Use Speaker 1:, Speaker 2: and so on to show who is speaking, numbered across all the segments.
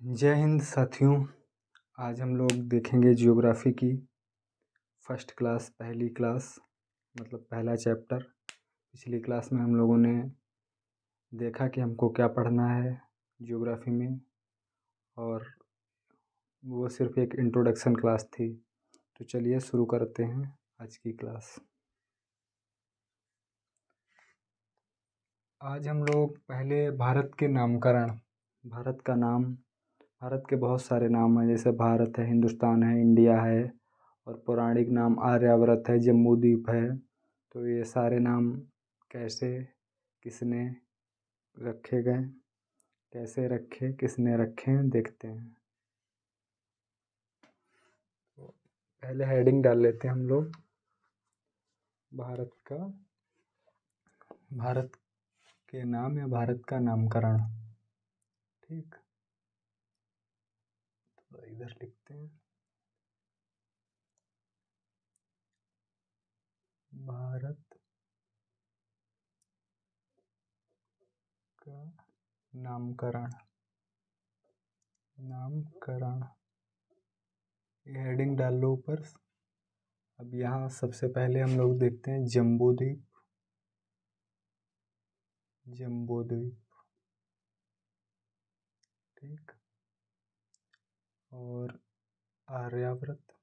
Speaker 1: जय हिंद साथियों। आज हम लोग देखेंगे जियोग्राफी की फर्स्ट क्लास पहली क्लास मतलब पहला चैप्टर। पिछली क्लास में हम लोगों ने देखा कि हमको क्या पढ़ना है जियोग्राफी में, और वो सिर्फ एक इंट्रोडक्शन क्लास थी। तो चलिए शुरू करते हैं आज की क्लास। आज हम लोग पहले भारत के नामकरण, भारत का नाम, भारत के बहुत सारे नाम हैं, जैसे भारत है, हिंदुस्तान है, इंडिया है, और पौराणिक नाम आर्यावर्त है, जम्बूद्वीप है। तो ये सारे नाम कैसे किसने रखे गए, कैसे रखे, किसने रखे, देखते हैं। तो पहले हेडिंग डाल लेते हैं हम लोग भारत के नाम या भारत का नामकरण। ठीक, तो इधर लिखते हैं भारत का नामकरण। ये हेडिंग डाल लो ऊपर। अब यहाँ सबसे पहले हम लोग देखते हैं जम्बूद्वीप। ठीक, और आर्यावर्त।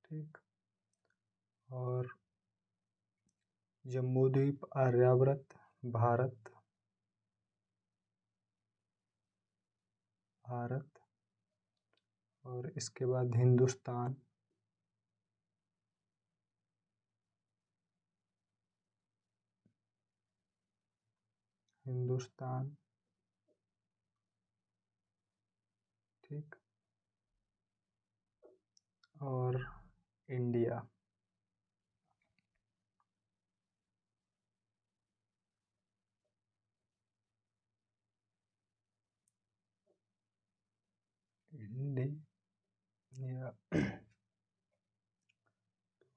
Speaker 1: ठीक, और जम्बूद्वीप, आर्यावर्त, भारत, और इसके बाद हिंदुस्तान, ठीक, और इंडिया। इंडिया।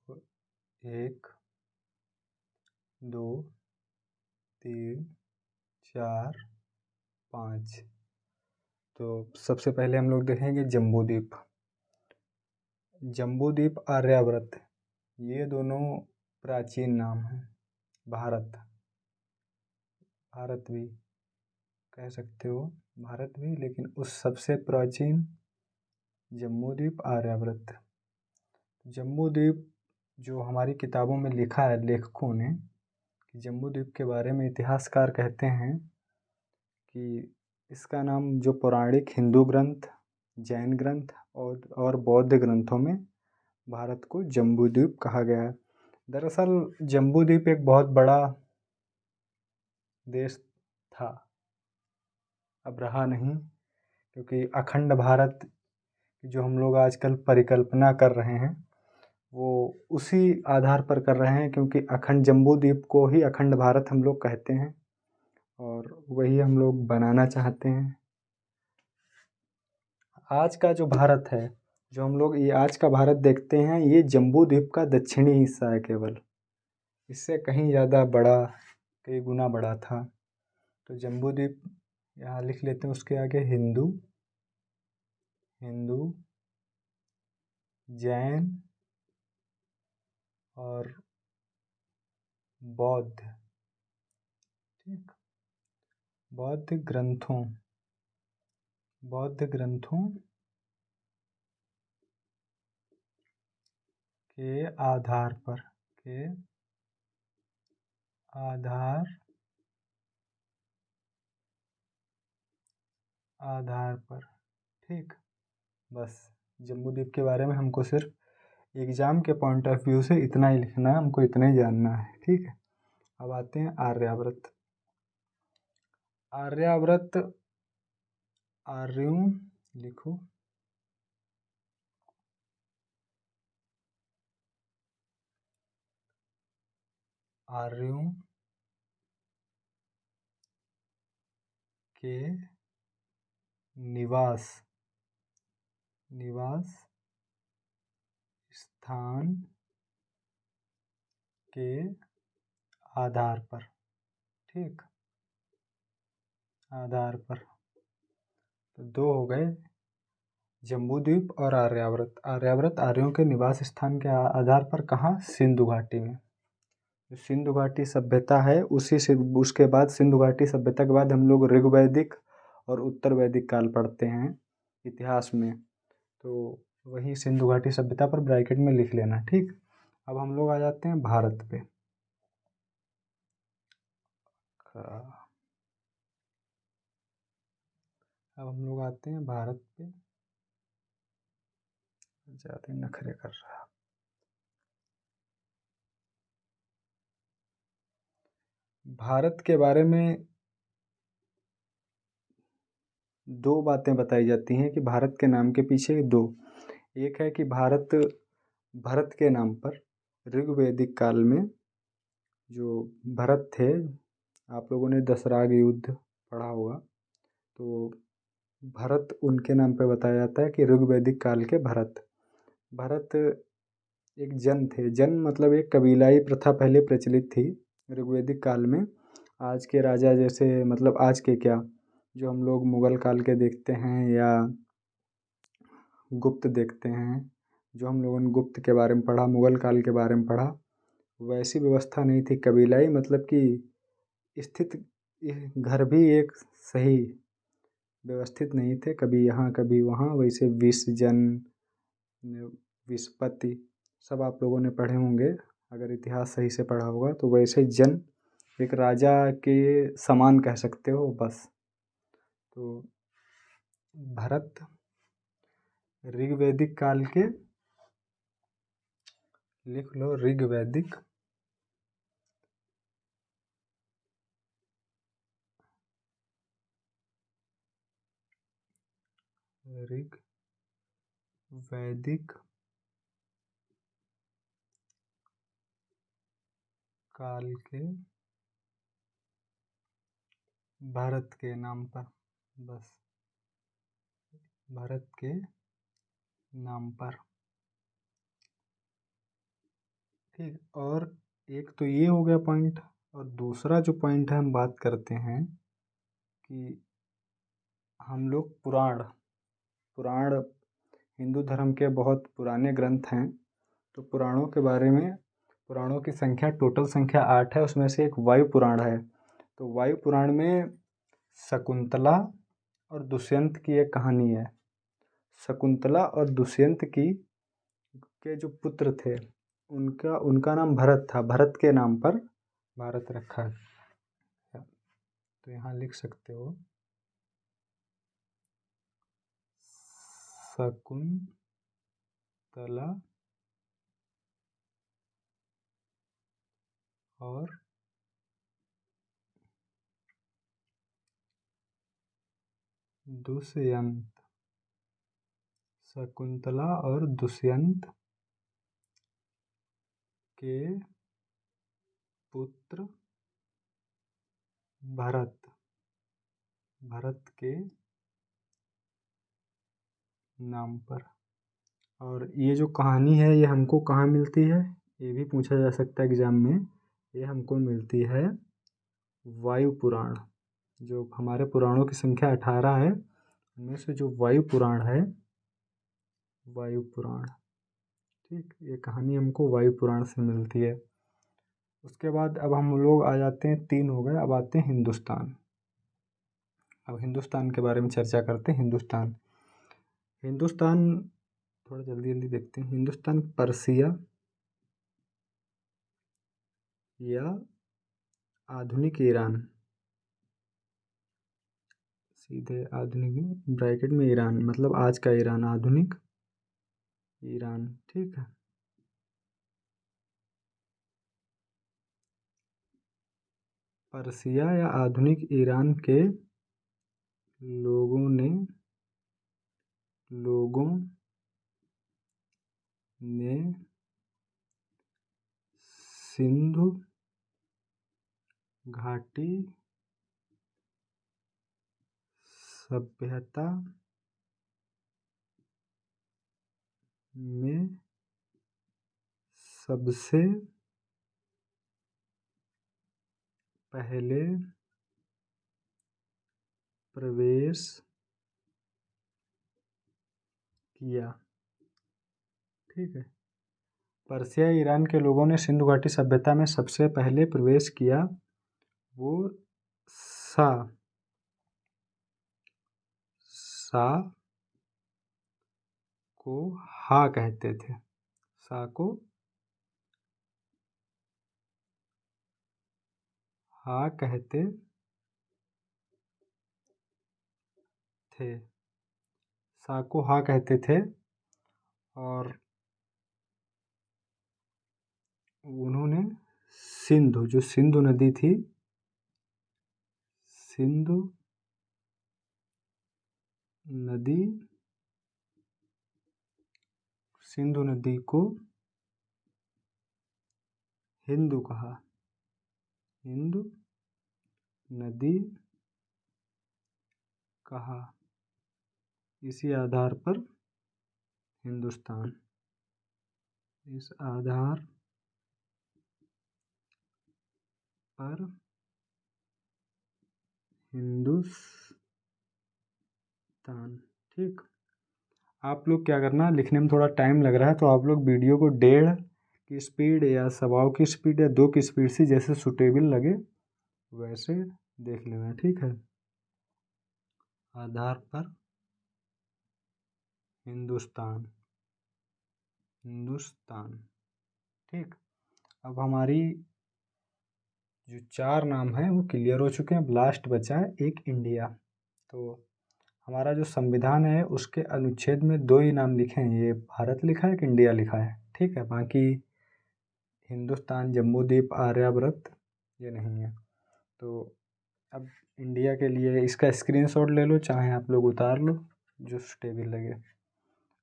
Speaker 1: तो 1 2 3 4 5। तो सबसे पहले हम लोग देखेंगे जम्बूद्वीप। जम्बूद्वीप, आर्यावर्त, ये दोनों प्राचीन नाम हैं। भारत भी कह सकते हो, भारत भी, लेकिन उस सबसे प्राचीन जम्बूद्वीप, आर्यावर्त। जम्बूद्वीप जो हमारी किताबों में लिखा है लेखकों ने, कि जम्बूद्वीप के बारे में इतिहासकार कहते हैं कि इसका नाम जो पौराणिक हिंदू ग्रंथ, जैन ग्रंथ और बौद्ध ग्रंथों में भारत को जम्बूद्वीप कहा गया है। दरअसल जम्बूद्वीप एक बहुत बड़ा देश था, अब रहा नहीं, क्योंकि अखंड भारत की जो हम लोग आजकल परिकल्पना कर रहे हैं वो उसी आधार पर कर रहे हैं, क्योंकि अखंड जम्बूद्वीप को ही अखंड भारत हम लोग कहते हैं और वही हम लोग बनाना चाहते हैं। आज का जो भारत है, जो हम लोग ये आज का भारत देखते हैं, ये जम्बूद्वीप का दक्षिणी हिस्सा है केवल, इससे कहीं ज़्यादा बड़ा, कई गुना बड़ा था। तो जम्बूद्वीप यहाँ लिख लेते हैं, उसके आगे हिंदू, जैन और बौद्ध। ठीक, बौद्ध ग्रंथों के आधार पर। ठीक, बस जम्बूद्वीप के बारे में हमको सिर्फ एग्ज़ाम के पॉइंट ऑफ व्यू से इतना ही लिखना है, हमको इतना ही जानना है। ठीक है, अब आते हैं आर्यावर्त। आर्यों लिखो, आर्यों के निवास स्थान के आधार पर। ठीक, आधार पर। तो दो हो गए, जम्बू द्वीप और आर्यावर्त। आर्यावर्त आर्यों के निवास स्थान के आधार पर कहाँ? सिंधु घाटी में। जो सिंधु घाटी सभ्यता है उसी से, उसके बाद सिंधु घाटी सभ्यता के बाद हम लोग ऋग्वैदिक और उत्तर वैदिक काल पढ़ते हैं इतिहास में। तो वही सिंधु घाटी सभ्यता पर ब्रैकेट में लिख लेना। ठीक, अब हम लोग आ जाते हैं भारत पे। अब हम लोग आते हैं भारत पे। ज़्यादा नखरे कर रहा। भारत के बारे में दो बातें बताई जाती हैं कि भारत के नाम के पीछे दो। एक है कि भारत भरत के नाम पर ऋग्वैदिक काल में जो भरत थे, आप लोगों ने दशराग युद्ध पढ़ा होगा, तो भरत उनके नाम पे बताया जाता है कि ऋग्वैदिक काल के भरत। भरत एक जन थे। जन मतलब एक कबीलाई प्रथा पहले प्रचलित थी ऋग्वैदिक काल में। आज के राजा जैसे, मतलब आज के क्या, जो हम लोग मुग़ल काल के देखते हैं या गुप्त देखते हैं, जो हम लोगों ने गुप्त के बारे में पढ़ा, मुग़ल काल के बारे में पढ़ा, वैसी व्यवस्था नहीं थी। कबीलाई मतलब कि स्थित घर भी एक सही व्यवस्थित नहीं थे, कभी यहाँ कभी वहाँ। वैसे विषजन, विषपति सब आप लोगों ने पढ़े होंगे, अगर इतिहास सही से पढ़ा होगा तो। वैसे जन एक राजा के समान कह सकते हो बस। तो भरत ऋग्वैदिक काल के, लिख लो ऋग्वैदिक ऋग्वैदिक काल के भारत के नाम पर, बस भारत के नाम पर। ठीक, और एक तो ये हो गया पॉइंट, और दूसरा जो पॉइंट है हम बात करते हैं कि हम लोग पुराण पुराण हिंदू धर्म के बहुत पुराने ग्रंथ हैं। तो पुराणों के बारे में, पुराणों की संख्या, टोटल संख्या 8 है, उसमें से एक वायु पुराण है। तो वायु पुराण में शकुंतला और दुष्यंत की एक कहानी है। शकुंतला और दुष्यंत की के जो पुत्र थे, उनका उनका नाम भरत था। भरत के नाम पर भारत रखा है। तो यहाँ लिख सकते हो शकुंतला और दुष्यंत। शकुंतला और दुष्यंत के पुत्र भरत, भरत के नाम पर। और ये जो कहानी है ये हमको कहाँ मिलती है, ये भी पूछा जा सकता है एग्जाम में। ये हमको मिलती है वायु पुराण। जो हमारे पुराणों की संख्या 18 है, उनमें से जो वायु पुराण है, वायु पुराण। ठीक, ये कहानी हमको वायु पुराण से मिलती है। उसके बाद अब हम लोग आ जाते हैं, 3 हो गए, अब आते हैं हिंदुस्तान। अब हिंदुस्तान के बारे में चर्चा करते हैं। हिंदुस्तान, हिंदुस्तान थोड़ा जल्दी जल्दी देखते हैं। हिंदुस्तान पर्सिया या आधुनिक ईरान, सीधे आधुनिक ब्रैकेट में ईरान मतलब आज का ईरान, आधुनिक ईरान। ठीक है, पर्सिया या आधुनिक ईरान के लोगों ने सिंधु घाटी सभ्यता में सबसे पहले प्रवेश किया। ठीक है। पर्सिया ईरान के लोगों ने सिंधु घाटी सभ्यता में सबसे पहले प्रवेश किया। वो सा सा को हा कहते थे। सा को हा कहते थे। सा को हा कहते थे। और उन्होंने सिंधु, जो सिंधु नदी थी, सिंधु नदी, सिंधु नदी को हिंदू कहा। हिंदू नदी कहा। इसी आधार पर हिंदुस्तान, इस आधार पर हिंदुस्तान। ठीक। आप लोग क्या करना, लिखने में थोड़ा टाइम लग रहा है तो आप लोग वीडियो को 1.5 की स्पीड या 1.25 की स्पीड या 2 की स्पीड से जैसे सुटेबल लगे वैसे देख लेना। ठीक है। आधार पर हिंदुस्तान, हिंदुस्तान। ठीक। अब हमारी जो 4 नाम हैं वो क्लियर हो चुके हैं। अब लास्ट बचा है एक इंडिया। तो हमारा जो संविधान है उसके अनुच्छेद में 2 ही नाम लिखे हैं, ये भारत लिखा है कि इंडिया लिखा है। ठीक है। बाकी हिंदुस्तान, जम्मू द्वीप, आर्यावर्त ये नहीं है। तो अब इंडिया के लिए इसका स्क्रीनशॉट ले लो, चाहे आप लोग उतार लो, जो सुटेबल लगे।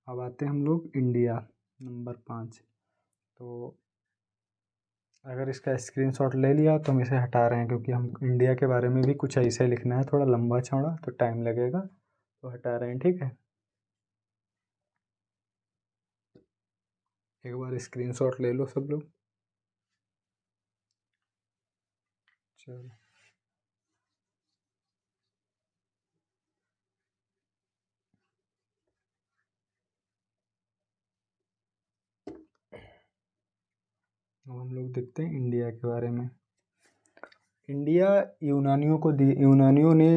Speaker 1: अब आते हैं हम लोग इंडिया नंबर 5। तो अगर इसका स्क्रीनशॉट ले लिया तो हम इसे हटा रहे हैं, क्योंकि हम इंडिया के बारे में भी कुछ ऐसे लिखना है, थोड़ा लंबा चौड़ा तो टाइम लगेगा, तो हटा रहे हैं। ठीक है। एक बार स्क्रीनशॉट ले लो सब लोग। चलो। अब हम लोग देखते हैं इंडिया के बारे में। इंडिया यूनानियों ने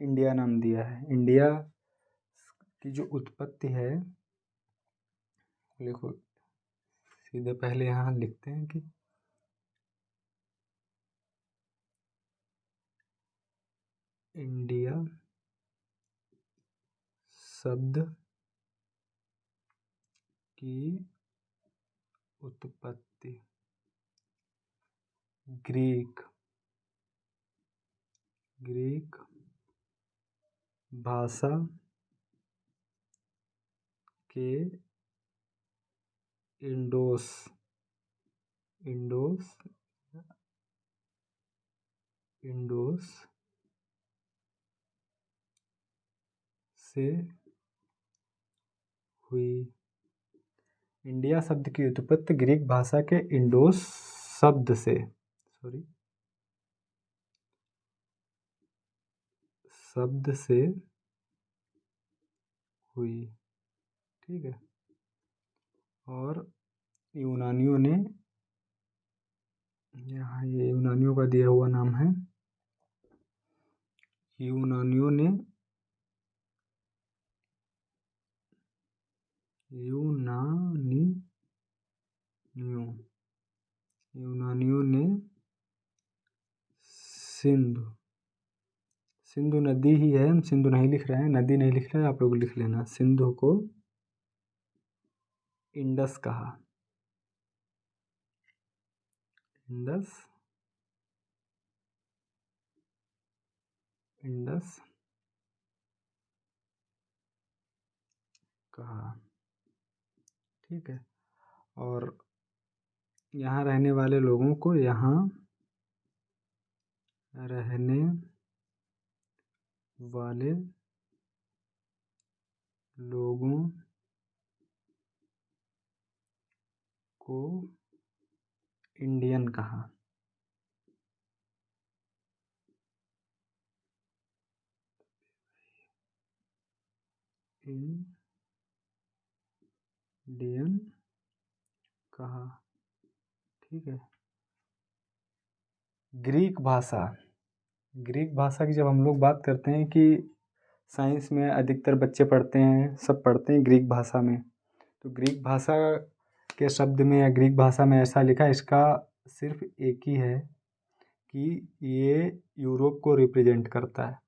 Speaker 1: इंडिया नाम दिया है। इंडिया की जो उत्पत्ति है, देखो सीधे पहले यहाँ लिखते हैं कि इंडिया शब्द की उत्पत्ति ग्रीक भाषा के इंडोस से हुई। इंडिया शब्द की उत्पत्ति ग्रीक भाषा के इंडोस शब्द से हुई। ठीक है। और यूनानियों ने, यहाँ ये यूनानियों का दिया हुआ नाम है, यूनानियों ने सिंधु नदी ही है, हम सिंधु नहीं लिख रहे हैं, नदी नहीं लिख रहे हैं, आप लोग लिख लेना। सिंधु को इंडस कहा। इंडस कहा। ठीक है। और यहाँ रहने वाले लोगों को, यहाँ रहने वाले लोगों को इंडियन कहा। इंडियन कहा। ठीक है। ग्रीक भाषा। ग्रीक भाषा की जब हम लोग बात करते हैं कि साइंस में अधिकतर बच्चे पढ़ते हैं, सब पढ़ते हैं ग्रीक भाषा में, तो ग्रीक भाषा के शब्द में या ग्रीक भाषा में ऐसा लिखा है, इसका सिर्फ एक ही है कि ये यूरोप को रिप्रेजेंट करता है।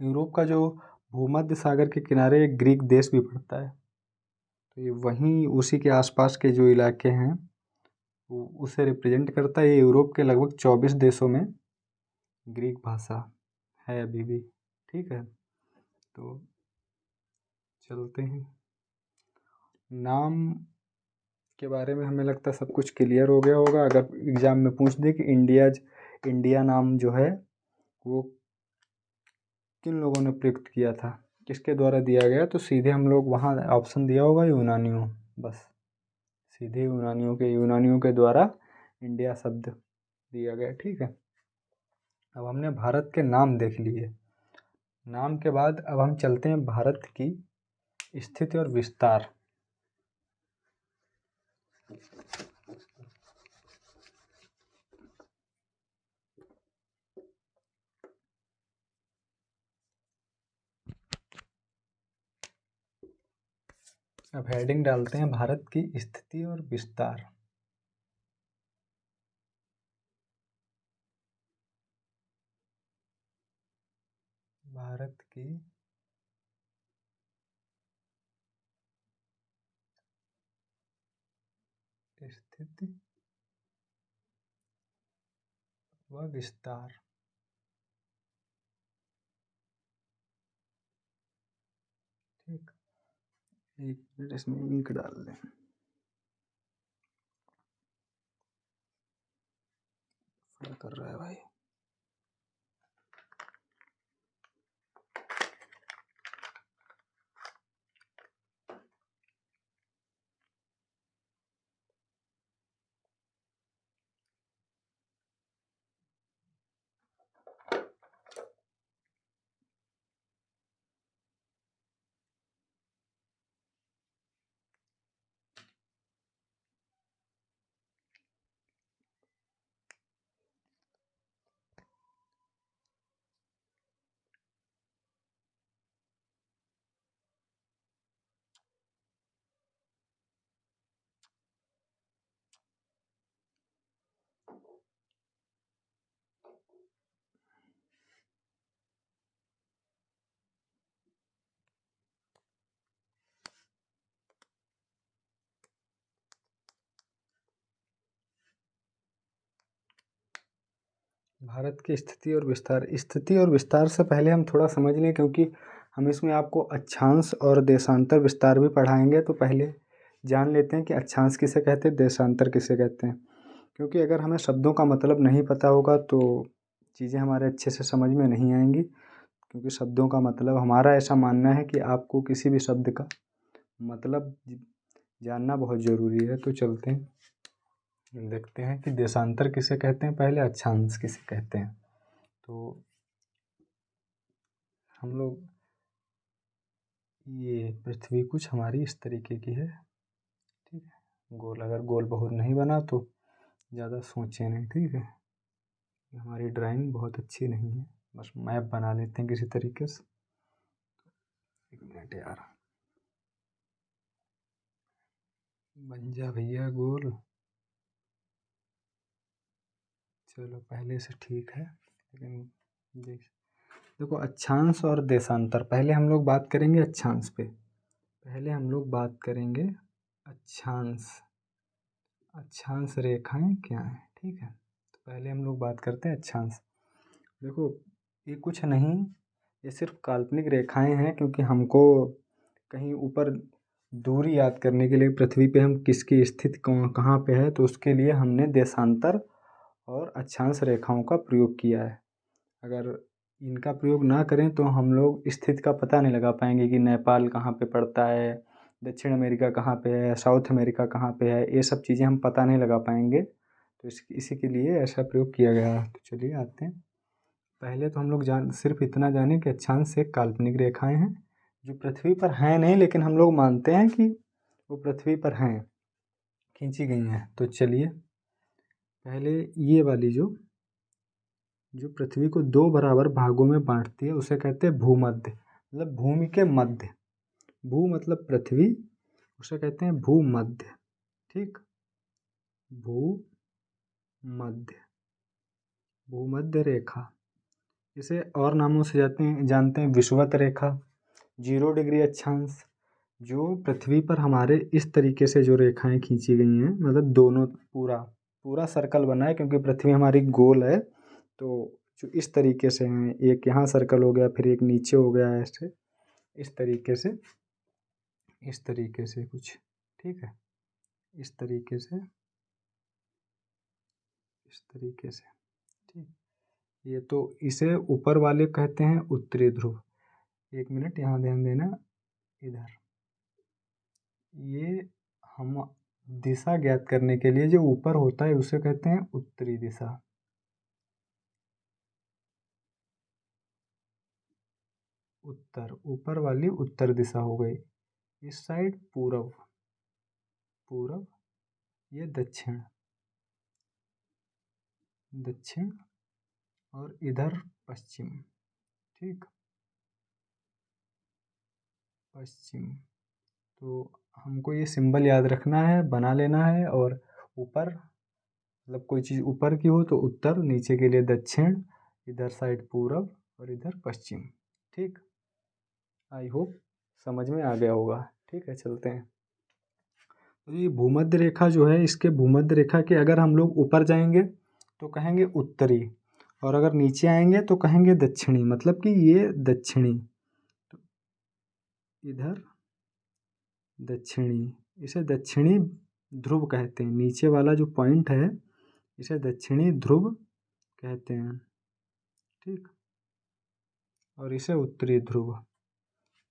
Speaker 1: यूरोप का जो भूमध्य सागर के किनारे एक ग्रीक देश भी पड़ता है, तो ये वहीं उसी के आसपास के जो इलाके हैं वो उसे रिप्रेजेंट करता है। ये यूरोप के लगभग 24 देशों में ग्रीक भाषा है अभी भी। ठीक है, तो चलते हैं। नाम के बारे में हमें लगता है सब कुछ क्लियर हो गया होगा। अगर एग्ज़ाम में पूछ दे कि इंडिया नाम जो है वो किन लोगों ने प्रयुक्त किया था, किसके द्वारा दिया गया, तो सीधे हम लोग वहाँ ऑप्शन दिया होगा यूनानियों। बस सीधे यूनानियों के द्वारा इंडिया शब्द दिया गया। ठीक है, अब हमने भारत के नाम देख लिए। नाम के बाद अब हम चलते हैं भारत की स्थिति और विस्तार। अब हेडिंग डालते हैं भारत की स्थिति और विस्तार। भारत की स्थिति व विस्तार। ठीक, एक मिनट इसमें इंक डाल दें। क्या कर रहा है भाई? भारत की स्थिति और विस्तार। स्थिति और विस्तार से पहले हम थोड़ा समझ लें, क्योंकि हम इसमें आपको अक्षांश और देशांतर विस्तार भी पढ़ाएंगे, तो पहले जान लेते हैं कि अक्षांश किसे कहते हैं, देशांतर किसे कहते हैं। क्योंकि अगर हमें शब्दों का मतलब नहीं पता होगा तो चीज़ें हमारे अच्छे से समझ में नहीं आएंगी। क्योंकि शब्दों का मतलब, हमारा ऐसा मानना है कि आपको किसी भी शब्द का मतलब जानना बहुत ज़रूरी है। तो चलते हैं देखते हैं कि देशांतर किसे कहते हैं, पहले अक्षांश किसे कहते हैं। तो हम लोग, ये पृथ्वी कुछ हमारी इस तरीके की है। ठीक है, गोल, अगर गोल बहुत नहीं बना तो ज़्यादा सोचें नहीं। ठीक है, हमारी ड्राइंग बहुत अच्छी नहीं है, बस मैप बना लेते हैं किसी तरीके से। एक मिनट यार, बन जा भैया गोल। चलो पहले से ठीक है, लेकिन देखो अक्षांश और देशांतर। पहले हम लोग बात करेंगे अक्षांश पे। पहले हम लोग बात करेंगे अक्षांश। अक्षांश रेखाएं क्या हैं? ठीक है, तो पहले हम लोग बात करते हैं अक्षांश। देखो ये कुछ नहीं, ये सिर्फ काल्पनिक रेखाएं हैं, क्योंकि हमको कहीं ऊपर दूरी याद करने के लिए पृथ्वी पे हम किसकी स्थिति कहाँ पे है, तो उसके लिए हमने देशांतर और अक्षांश रेखाओं का प्रयोग किया है। अगर इनका प्रयोग ना करें तो हम लोग स्थिति का पता नहीं लगा पाएंगे कि नेपाल कहाँ पे पड़ता है, दक्षिण अमेरिका कहाँ पे है, साउथ अमेरिका कहाँ पे है, ये सब चीज़ें हम पता नहीं लगा पाएंगे। तो इसी के लिए ऐसा प्रयोग किया गया है। तो चलिए आते हैं। पहले तो हम लोग सिर्फ इतना जाने कि अक्षांश एक काल्पनिक रेखाएं हैं जो पृथ्वी पर हैं नहीं, लेकिन हम लोग मानते हैं कि वो पृथ्वी पर हैं, खींची गई हैं। तो चलिए पहले ये वाली जो जो पृथ्वी को दो बराबर भागों में बांटती है उसे कहते हैं भूमध्य, मतलब भूमि के मध्य। भू मतलब पृथ्वी, उसे कहते हैं भूमध्य। ठीक, भूमध्य, भूमध्य रेखा। इसे और नामों से जानते हैं विषुवत रेखा, 0 डिग्री अक्षांश। जो पृथ्वी पर हमारे इस तरीके से जो रेखाएं खींची गई हैं, मतलब दोनों पूरा पूरा सर्कल बना है, क्योंकि पृथ्वी हमारी गोल है। तो जो इस तरीके से हैं, एक यहाँ सर्कल हो गया, फिर एक नीचे हो गया, ऐसे इस तरीके से, इस तरीके से कुछ, ठीक है, इस तरीके से, इस तरीके से। ठीक, ये तो इसे ऊपर वाले कहते हैं उत्तरी ध्रुव। एक मिनट यहाँ ध्यान देना, इधर ये हम दिशा ज्ञात करने के लिए जो ऊपर होता है उसे कहते हैं उत्तरी दिशा। उत्तर, ऊपर वाली उत्तर दिशा हो गई। इस साइड पूरब, पूरब, ये दक्षिण, दक्षिण, और इधर पश्चिम। ठीक, पश्चिम। तो हमको ये सिंबल याद रखना है, बना लेना है। और ऊपर मतलब कोई चीज़ ऊपर की हो तो उत्तर, नीचे के लिए दक्षिण, इधर साइड पूरब और इधर पश्चिम। ठीक, आई होप समझ में आ गया होगा। ठीक है, चलते हैं। तो ये भूमध्य रेखा जो है, इसके भूमध्य रेखा के अगर हम लोग ऊपर जाएंगे तो कहेंगे उत्तरी, और अगर नीचे आएंगे तो कहेंगे दक्षिणी, मतलब कि ये दक्षिणी, तो इधर दक्षिणी, इसे दक्षिणी ध्रुव कहते हैं। नीचे वाला जो पॉइंट है इसे दक्षिणी ध्रुव कहते हैं। ठीक, और इसे उत्तरी ध्रुव,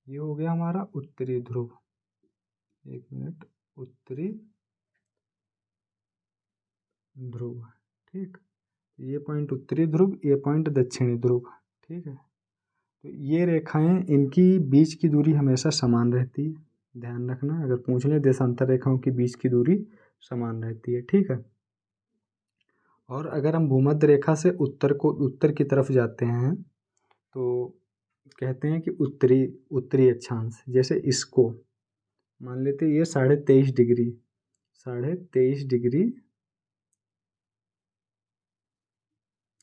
Speaker 1: ये हो गया हमारा उत्तरी ध्रुव। एक मिनट, उत्तरी ध्रुव। ठीक, ये पॉइंट उत्तरी ध्रुव, ये पॉइंट दक्षिणी ध्रुव। ठीक है, तो ये रेखाएं, इनकी बीच की दूरी हमेशा समान रहती है, ध्यान रखना। अगर पूछ लें देशांतर रेखाओं की बीच की दूरी समान रहती है। ठीक है, और अगर हम भूमध्य रेखा से उत्तर की तरफ जाते हैं तो कहते हैं कि उत्तरी उत्तरी अक्षांश। जैसे इसको मान लेते हैं, ये 23.5 डिग्री, 23.5 डिग्री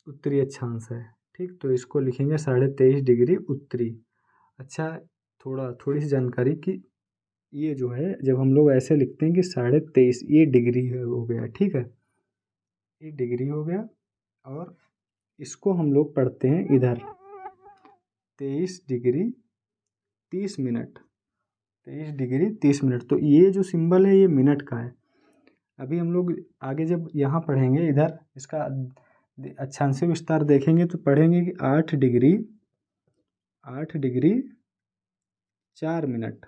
Speaker 1: उत्तरी अक्षांश है। ठीक, तो इसको लिखेंगे 23.5 डिग्री उत्तरी। अच्छा, थोड़ी सी जानकारी कि ये जो है, जब हम लोग ऐसे लिखते हैं कि 23.5, ये डिग्री हो गया। ठीक है, ये डिग्री हो गया, और इसको हम लोग पढ़ते हैं इधर 23 डिग्री 30 मिनट, 23 डिग्री 30 मिनट। तो ये जो सिंबल है ये मिनट का है। अभी हम लोग आगे जब यहाँ पढ़ेंगे, इधर इसका अक्षांशीय विस्तार देखेंगे तो पढ़ेंगे कि 8 डिग्री 4 मिनट।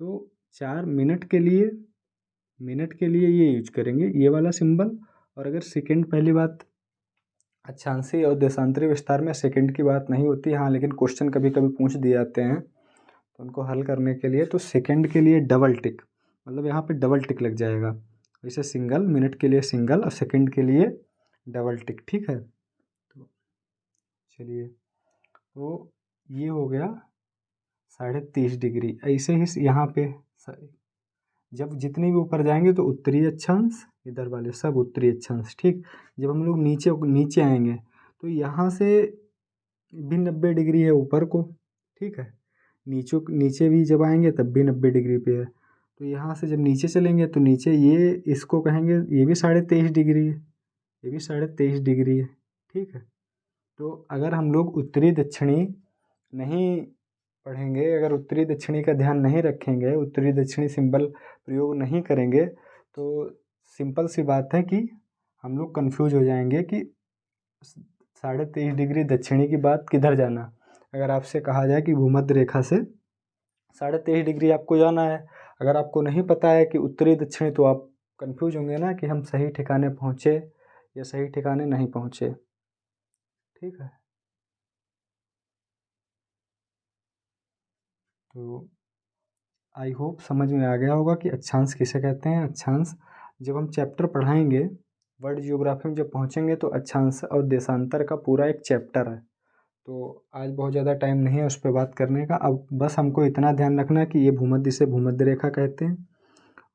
Speaker 1: तो 4 मिनट के लिए, ये यूज करेंगे, ये वाला सिंबल। और अगर सेकंड, पहली बात अक्षांशीय और देशांतरी विस्तार में सेकंड की बात नहीं होती, हाँ, लेकिन क्वेश्चन कभी कभी पूछ दिए जाते हैं, तो उनको हल करने के लिए तो सेकंड के लिए डबल टिक, मतलब यहाँ पे डबल टिक लग जाएगा। जैसे सिंगल, मिनट के लिए सिंगल, और सेकंड के लिए डबल टिक। ठीक है, तो चलिए, तो ये हो गया 23.5 डिग्री। ऐसे ही यहाँ पे जब जितनी भी ऊपर जाएंगे तो उत्तरी अक्षांश, इधर वाले सब उत्तरी अक्षांश। ठीक, जब हम लोग नीचे नीचे आएंगे तो यहाँ से भी 90 डिग्री है ऊपर को। ठीक है, नीचे भी जब आएंगे तब भी 90 डिग्री पे है। तो यहाँ से जब नीचे चलेंगे तो नीचे ये, इसको कहेंगे ये भी 23.5 डिग्री है, ये भी 23.5 डिग्री है। ठीक है, तो अगर हम लोग उत्तरी दक्षिणी नहीं पढ़ेंगे, अगर उत्तरी दक्षिणी का ध्यान नहीं रखेंगे, उत्तरी दक्षिणी सिंबल प्रयोग नहीं करेंगे, तो सिंपल सी बात है कि हम लोग कंफ्यूज हो जाएंगे कि 23.5 डिग्री दक्षिणी की बात किधर जाना। अगर आपसे कहा जाए कि भूमध्य रेखा से 23.5 डिग्री आपको जाना है, अगर आपको नहीं पता है कि उत्तरी दक्षिणी, तो आप कंफ्यूज होंगे ना कि हम सही ठिकाने पहुँचे या सही ठिकाने नहीं पहुँचे। ठीक है, तो आई होप समझ में आ गया होगा कि अक्षांश किसे कहते हैं। अक्षांश जब हम चैप्टर पढ़ाएंगे वर्ल्ड जियोग्राफी में जब पहुंचेंगे तो अक्षांश और देशांतर का पूरा एक चैप्टर है। तो आज बहुत ज़्यादा टाइम नहीं है उस पर बात करने का। अब बस हमको इतना ध्यान रखना कि ये भूमध्य से भूमध्य रेखा कहते हैं,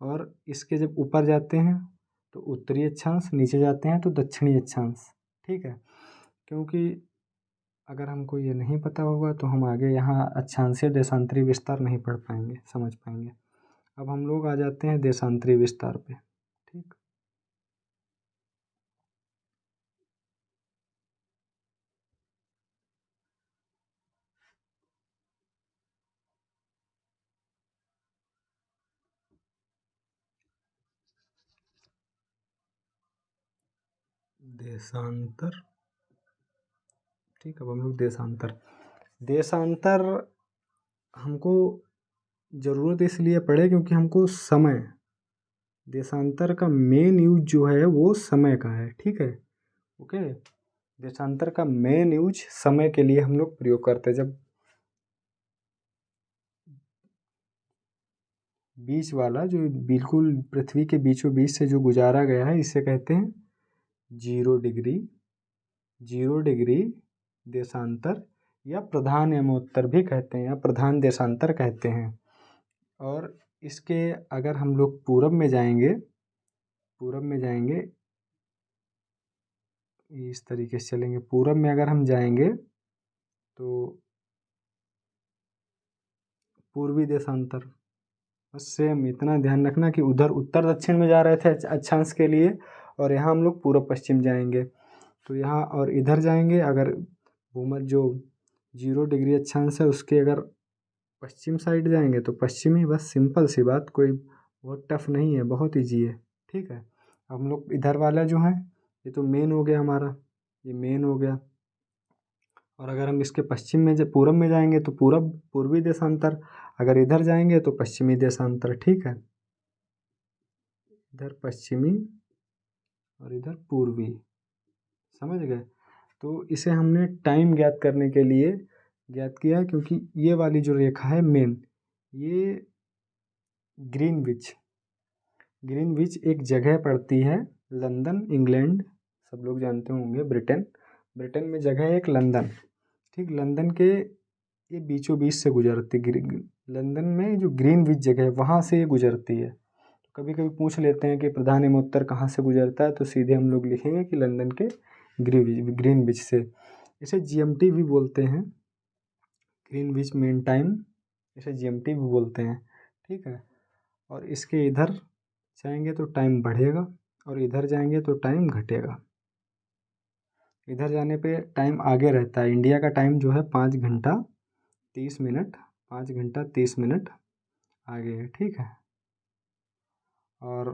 Speaker 1: और इसके जब ऊपर जाते हैं तो उत्तरी अक्षांश, नीचे जाते हैं तो दक्षिणी अक्षांश। ठीक है, क्योंकि अगर हमको ये नहीं पता होगा तो हम आगे यहाँ अक्षांशीय देशांतरी विस्तार नहीं पढ़ पाएंगे, समझ पाएंगे। अब हम लोग आ जाते हैं देशांतरी विस्तार पे। ठीक, देशांतर। ठीक, अब हम लोग देशांतर। देशांतर हमको ज़रूरत इसलिए पड़े क्योंकि हमको समय, देशांतर का मेन यूज जो है वो समय का है। ठीक है, ओके। देशांतर का मेन यूज समय के लिए हम लोग प्रयोग करते हैं। जब बीच वाला जो बिल्कुल पृथ्वी के बीचों बीच से जो गुजारा गया है इसे कहते हैं 0 डिग्री। 0 डिग्री देशांतर या प्रधान यमोत्तर भी कहते हैं, या प्रधान देशांतर कहते हैं। और इसके अगर हम लोग पूरब में जाएंगे, पूरब में जाएंगे इस तरीके से चलेंगे। पूरब में अगर हम जाएंगे तो पूर्वी देशांतर। बस सेम इतना ध्यान रखना कि उधर उत्तर दक्षिण में जा रहे थे अक्षांश के लिए, और यहाँ हम लोग पूर्व पश्चिम जाएंगे। तो यहाँ और इधर जाएंगे, अगर भूमध्य जो 0 डिग्री अक्षांश है उसके अगर पश्चिम साइड जाएंगे तो पश्चिमी। बस सिंपल सी बात, कोई बहुत टफ नहीं है, बहुत ईजी है। ठीक है, अब हम लोग इधर वाला जो है ये तो मेन हो गया हमारा, ये मेन हो गया। और अगर हम इसके पश्चिम में जब पूरब में जाएंगे तो पूरब पूर्वी देशांतर, अगर इधर जाएंगे तो पश्चिमी देशांतर। ठीक है, इधर पश्चिमी और इधर पूर्वी, समझ गए। तो इसे हमने टाइम ज्ञात करने के लिए ज्ञात किया, क्योंकि ये वाली जो रेखा है मेन, ये ग्रीनविच, ग्रीनविच एक जगह पड़ती है लंदन, इंग्लैंड, सब लोग जानते होंगे। ब्रिटेन, ब्रिटेन में जगह है एक लंदन। ठीक, लंदन के ये बीचों बीच से गुजरती, लंदन में जो ग्रीनविच जगह है वहाँ से ये गुजरती है। तो कभी कभी पूछ लेते हैं कि प्रधान यमोत्तर कहाँ से गुजरता है, तो सीधे हम लोग लिखेंगे कि लंदन के ग्रीनविच से। इसे जीएमटी भी बोलते हैं, ग्रीनविच मीन टाइम, इसे जीएमटी भी बोलते हैं। ठीक है, और इसके इधर जाएंगे तो टाइम बढ़ेगा और इधर जाएंगे तो टाइम घटेगा। इधर जाने पे टाइम आगे रहता है। इंडिया का टाइम जो है 5 घंटा 30 मिनट, 5 घंटा 30 मिनट आगे है। ठीक है, और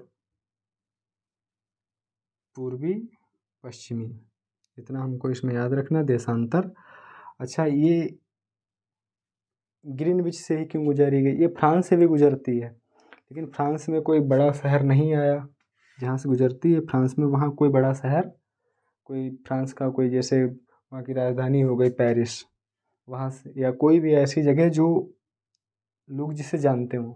Speaker 1: पूर्वी पश्चिमी, इतना हमको इसमें याद रखना, देशांतर। अच्छा, ये ग्रीनविच से ही क्यों गुजरी गई? ये फ्रांस से भी गुजरती है, लेकिन फ्रांस में कोई बड़ा शहर नहीं आया जहाँ से गुजरती है। फ्रांस में वहाँ कोई बड़ा शहर, कोई फ्रांस का कोई, जैसे वहाँ की राजधानी हो गई पेरिस, वहाँ से, या कोई भी ऐसी जगह जो लोग जिसे जानते हों,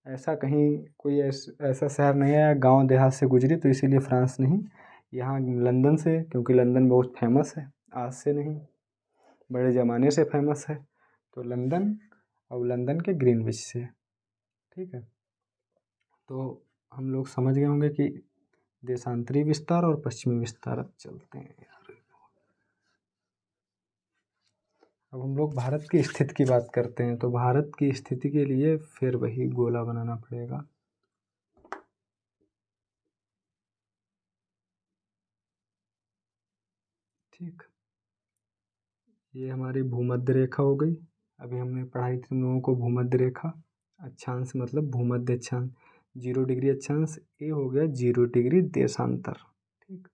Speaker 1: ऐसा कहीं कोई ऐसा शहर नहीं आया, गांव देहात से गुजरी, तो इसीलिए फ्रांस नहीं। यहाँ लंदन से, क्योंकि लंदन बहुत फेमस है, आज से नहीं बड़े ज़माने से फेमस है। तो लंदन, और लंदन के ग्रीनविच से। ठीक है, तो हम लोग समझ गए होंगे कि देशांतरी विस्तार और पश्चिमी विस्तार। अब चलते हैं यार, अब हम लोग भारत की स्थिति की बात करते हैं। तो भारत की स्थिति के लिए फिर वही गोला बनाना पड़ेगा। ठीक, ये हमारी भूमध्य रेखा हो गई। अभी हमने पढ़ाई थी तुम लोगों को भूमध्य रेखा। अक्षांश मतलब भूमध्य अक्षांश, 0 डिग्री अक्षांश। ये हो गया 0 डिग्री देशांतर। ठीक,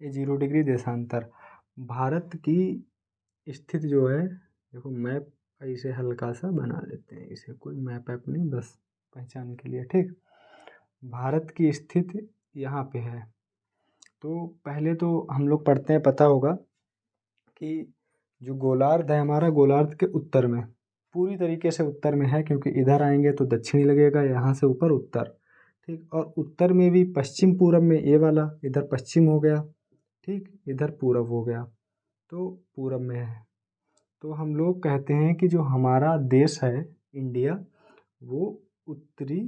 Speaker 1: ये 0 डिग्री देशांतर। भारत की स्थिति जो है, देखो मैप ऐसे हल्का सा बना लेते हैं, इसे कोई मैप ऐप नहीं, बस पहचान के लिए। ठीक, भारत की स्थिति यहाँ पे है। तो पहले तो हम लोग पढ़ते हैं, पता होगा कि जो गोलार्ध है हमारा, गोलार्ध के उत्तर में, पूरी तरीके से उत्तर में है, क्योंकि इधर आएंगे तो दक्षिणी लगेगा, यहाँ से ऊपर उत्तर। ठीक, और उत्तर में भी पश्चिम पूरब में ये वाला, इधर पश्चिम हो गया, ठीक, इधर पूरब हो गया, तो पूरब में है। तो हम लोग कहते हैं कि जो हमारा देश है इंडिया, वो उत्तरी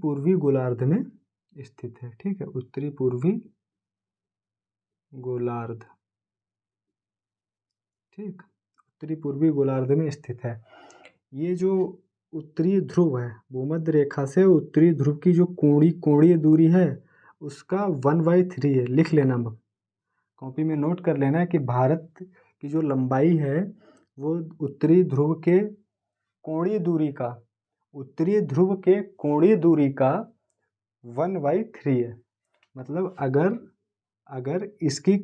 Speaker 1: पूर्वी गोलार्ध में स्थित है। ठीक है, उत्तरी पूर्वी गोलार्ध, ठीक, उत्तरी पूर्वी गोलार्ध में स्थित है। ये जो उत्तरी ध्रुव है, भूमध्य रेखा से उत्तरी ध्रुव की जो कोणीय दूरी है उसका 1/3 है। लिख लेना, कॉपी में नोट कर लेना कि भारत की जो लंबाई है वो उत्तरी ध्रुव के कोणीय दूरी का, उत्तरी ध्रुव के कोणीय दूरी का 1/3 है। मतलब अगर इसकी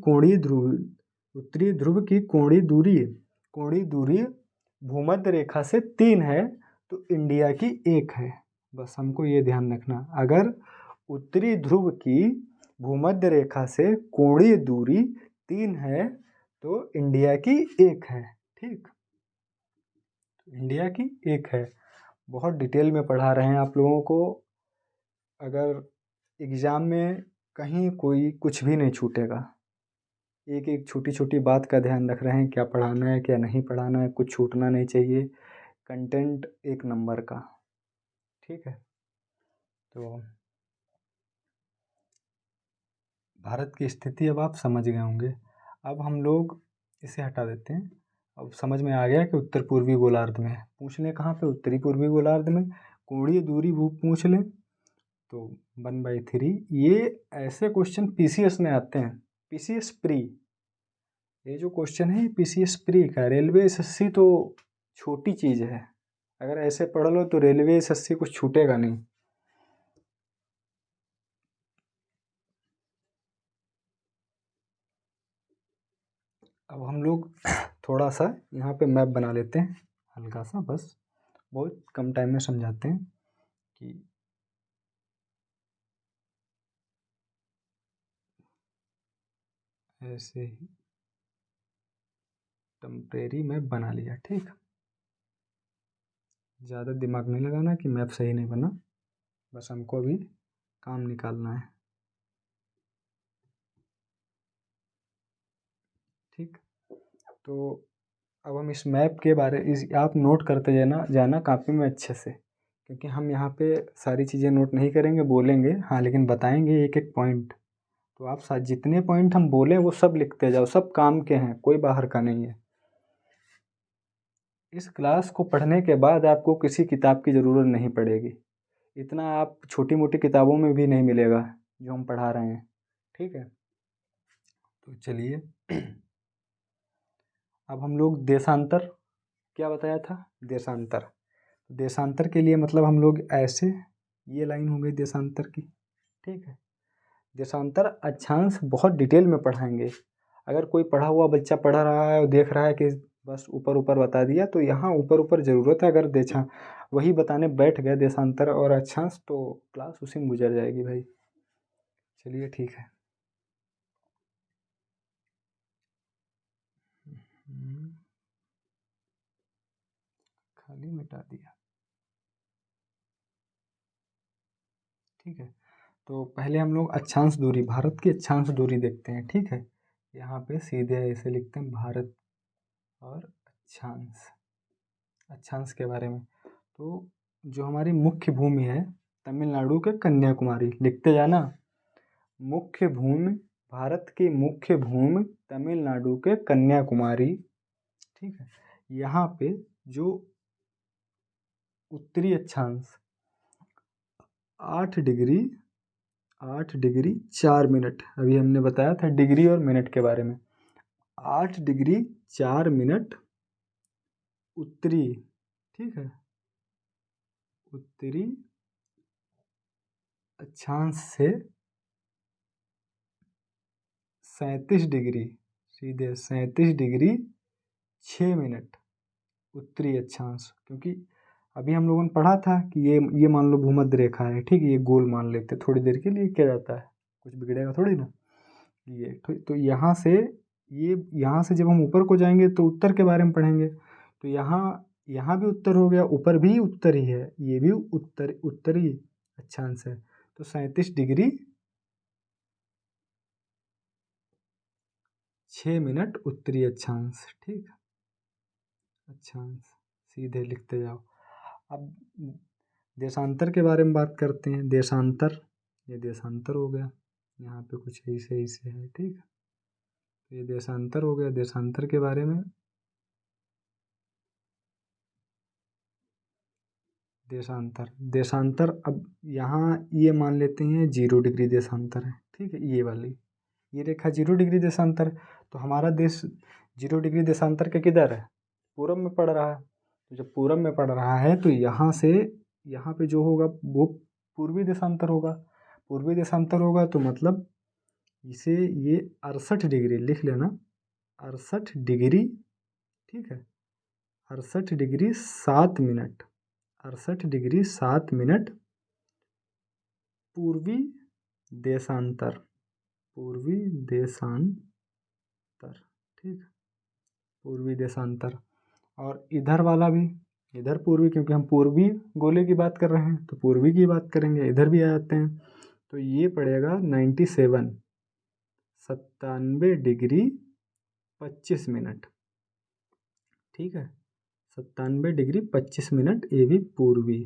Speaker 1: उत्तरी ध्रुव की कोणीय दूरी भूमध्य रेखा से 3 है तो इंडिया की 1 है। बस हमको ये ध्यान रखना, अगर उत्तरी ध्रुव की भूमध्य रेखा से कोणीय दूरी 3 है तो इंडिया की 1 है। ठीक, इंडिया की 1 है। बहुत डिटेल में पढ़ा रहे हैं आप लोगों को, अगर एग्ज़ाम में कहीं कोई कुछ भी नहीं छूटेगा। एक एक छोटी छोटी बात का ध्यान रख रहे हैं, क्या पढ़ाना है क्या नहीं पढ़ाना है, कुछ छूटना नहीं चाहिए, कंटेंट 1 नंबर का। ठीक है, तो भारत की स्थिति अब आप समझ गए होंगे। अब हम लोग इसे हटा देते हैं। अब समझ में आ गया कि उत्तर पूर्वी गोलार्ध में है। पूछ लें कहाँ पे, उत्तरी पूर्वी गोलार्ध में। कोणीय दूरी पूछ लें तो 1/3। ये ऐसे क्वेश्चन पीसीएस में आते हैं, पीसीएस प्री। ये जो क्वेश्चन है पीसीएस प्री का, रेलवे एसएससी तो छोटी चीज़ है, अगर ऐसे पढ़ लो तो रेलवे एसएससी कुछ छूटेगा नहीं। अब हम लोग थोड़ा सा यहाँ पे मैप बना लेते हैं, हल्का सा, बस बहुत कम टाइम में समझाते हैं कि ऐसे ही टेम्परेरी मैप बना लिया। ठीक, ज़्यादा दिमाग नहीं लगाना कि मैप सही नहीं बना, बस हमको अभी काम निकालना है। ठीक, तो अब हम इस मैप के आप नोट करते जाना कापी में अच्छे से, क्योंकि हम यहाँ पे सारी चीज़ें नोट नहीं करेंगे, बोलेंगे हाँ, लेकिन बताएंगे एक एक पॉइंट। तो आप जितने पॉइंट हम बोलें वो सब लिखते जाओ, सब काम के हैं, कोई बाहर का नहीं है। इस क्लास को पढ़ने के बाद आपको किसी किताब की ज़रूरत नहीं पड़ेगी। इतना आप छोटी मोटी किताबों में भी नहीं मिलेगा जो हम पढ़ा रहे हैं। ठीक है, तो चलिए अब हम लोग देशांतर, क्या बताया था, देशांतर। देशांतर के लिए मतलब हम लोग ऐसे, ये लाइन हो गई देशांतर की। ठीक है, देशांतर अक्षांश बहुत डिटेल में पढ़ाएंगे। अगर कोई पढ़ा हुआ बच्चा पढ़ रहा है और देख रहा है कि बस ऊपर ऊपर बता दिया, तो यहाँ ऊपर ऊपर ज़रूरत है। अगर वही बताने बैठ गए देशांतर और अक्षांश, तो क्लास उसी में गुजर जाएगी भाई। चलिए ठीक है, खाली मिटा दिया। ठीक है, तो पहले हम लोग अक्षांश दूरी, भारत की अक्षांश दूरी देखते हैं। ठीक है, यहाँ पे सीधे ऐसे लिखते हैं भारत और अक्षांश, अक्षांश के बारे में। तो जो हमारी मुख्य भूमि है तमिलनाडु के कन्याकुमारी, लिखते जाना, मुख्य भूमि, भारत की मुख्य भूमि तमिलनाडु के कन्याकुमारी। ठीक है, यहाँ पे जो उत्तरी अक्षांश 8 डिग्री 4 मिनट, अभी हमने बताया था डिग्री और मिनट के बारे में। 8 डिग्री 4 मिनट उत्तरी, ठीक है, उत्तरी अक्षांश से 37 डिग्री, सीधे 37 डिग्री 6 मिनट उत्तरी अक्षांश। क्योंकि अभी हम लोगों ने पढ़ा था कि ये मान लो भूमध्य रेखा है, ठीक है, ये गोल मान लेते, थोड़ी देर के लिए किया जाता है, कुछ बिगड़ेगा थोड़ी ना। ये तो यहाँ से ये यहाँ से जब हम ऊपर को जाएंगे तो उत्तर के बारे में पढ़ेंगे। तो यहाँ भी उत्तर हो गया, ऊपर भी उत्तर ही है, ये भी उत्तरी अक्षांश है। तो 37 डिग्री 6 मिनट उत्तरी अक्षांश। ठीक, अक्षांश सीधे लिखते जाओ। अब देशांतर के बारे में बात करते हैं। देशांतर, ये देशांतर हो गया, यहाँ पे कुछ ऐसे ऐसे है। ठीक, ये देशांतर हो गया। देशांतर के बारे में, देशांतर अब यहाँ ये मान लेते हैं 0 डिग्री देशांतर है। ठीक है, ये वाली ये रेखा 0 डिग्री देशांतर। तो हमारा देश 0 डिग्री देशांतर के किधर है? पूरब में पड़ रहा है। तो जब पूरब में पड़ रहा है तो यहाँ से यहाँ पे जो होगा वो पूर्वी देशांतर होगा। पूर्वी देशांतर होगा तो मतलब इसे ये 68 डिग्री लिख लेना, 68 डिग्री। ठीक है, 68 डिग्री 7 मिनट, 68 डिग्री 7 मिनट पूर्वी देशांतर, पूर्वी देशांतर। ठीक, पूर्वी देशांतर। और इधर वाला भी, इधर पूर्वी, क्योंकि हम पूर्वी गोले की बात कर रहे हैं तो पूर्वी की बात करेंगे, इधर भी आ जाते हैं। तो ये पड़ेगा 97 डिग्री 25 मिनट। ठीक है, 97 डिग्री 25 मिनट, ये भी पूर्वी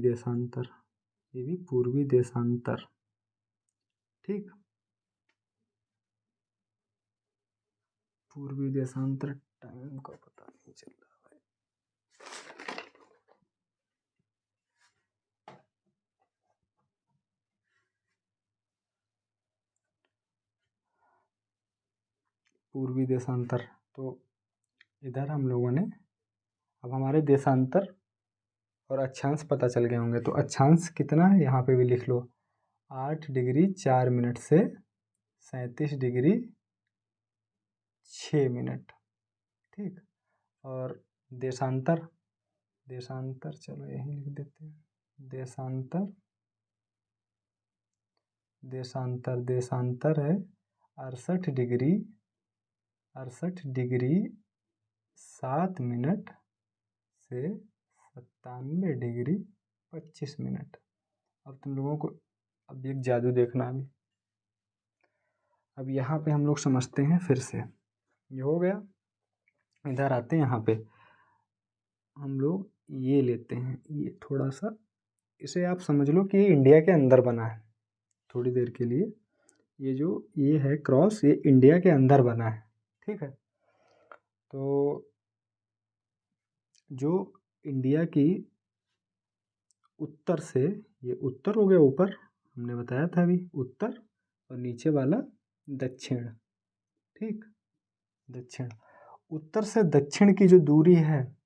Speaker 1: देशांतर, ये भी पूर्वी देशांतर। ठीक, पूर्वी देशांतर। टाइम का पता नहीं चल रहा है। पूर्वी देशांतर, तो इधर हम लोगों ने, अब हमारे देशांतर और अक्षांश पता चल गए होंगे। तो अक्षांश कितना है यहाँ पे भी लिख लो, 8 डिग्री 4 मिनट से 37 डिग्री 6 मिनट। ठीक, और देशांतर, देशांतर चलो यहीं लिख देते हैं। देशांतर, देशांतर, देशांतर है 68 डिग्री 7 मिनट से 97 डिग्री 25 मिनट। अब तुम लोगों को अब एक जादू देखना अभी। अब यहाँ पे हम लोग समझते हैं फिर से, ये हो गया। इधर आते हैं, यहाँ पे हम लोग ये लेते हैं, ये थोड़ा सा, इसे आप समझ लो कि ये इंडिया के अंदर बना है थोड़ी देर के लिए। ये जो ये है क्रॉस, ये इंडिया के अंदर बना है। ठीक है, तो जो इंडिया की उत्तर से, ये उत्तर हो गया, ऊपर हमने बताया था अभी उत्तर, और नीचे वाला दक्षिण। ठीक, दक्षिण। उत्तर से दक्षिण की जो दूरी है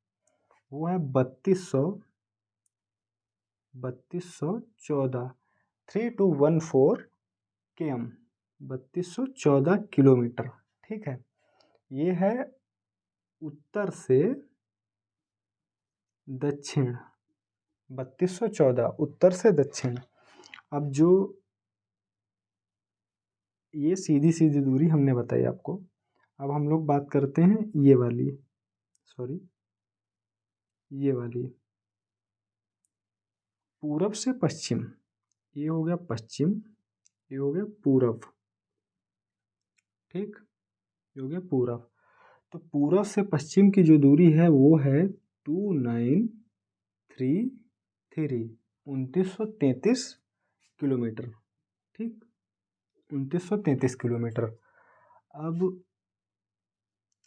Speaker 1: वो है 3214 3214 km, 3214 किलोमीटर। ठीक है, ये है उत्तर से दक्षिण, 3214 उत्तर से दक्षिण। अब जो ये सीधी सीधी दूरी हमने बताई आपको। अब हम लोग बात करते हैं ये वाली, सॉरी ये वाली, पूरब से पश्चिम। ये हो गया पश्चिम, ये हो गया पूरब। ठीक, ये हो गया पूरब। तो पूरब से पश्चिम की जो दूरी है वो है 2933 किलोमीटर। ठीक, 2933 किलोमीटर। अब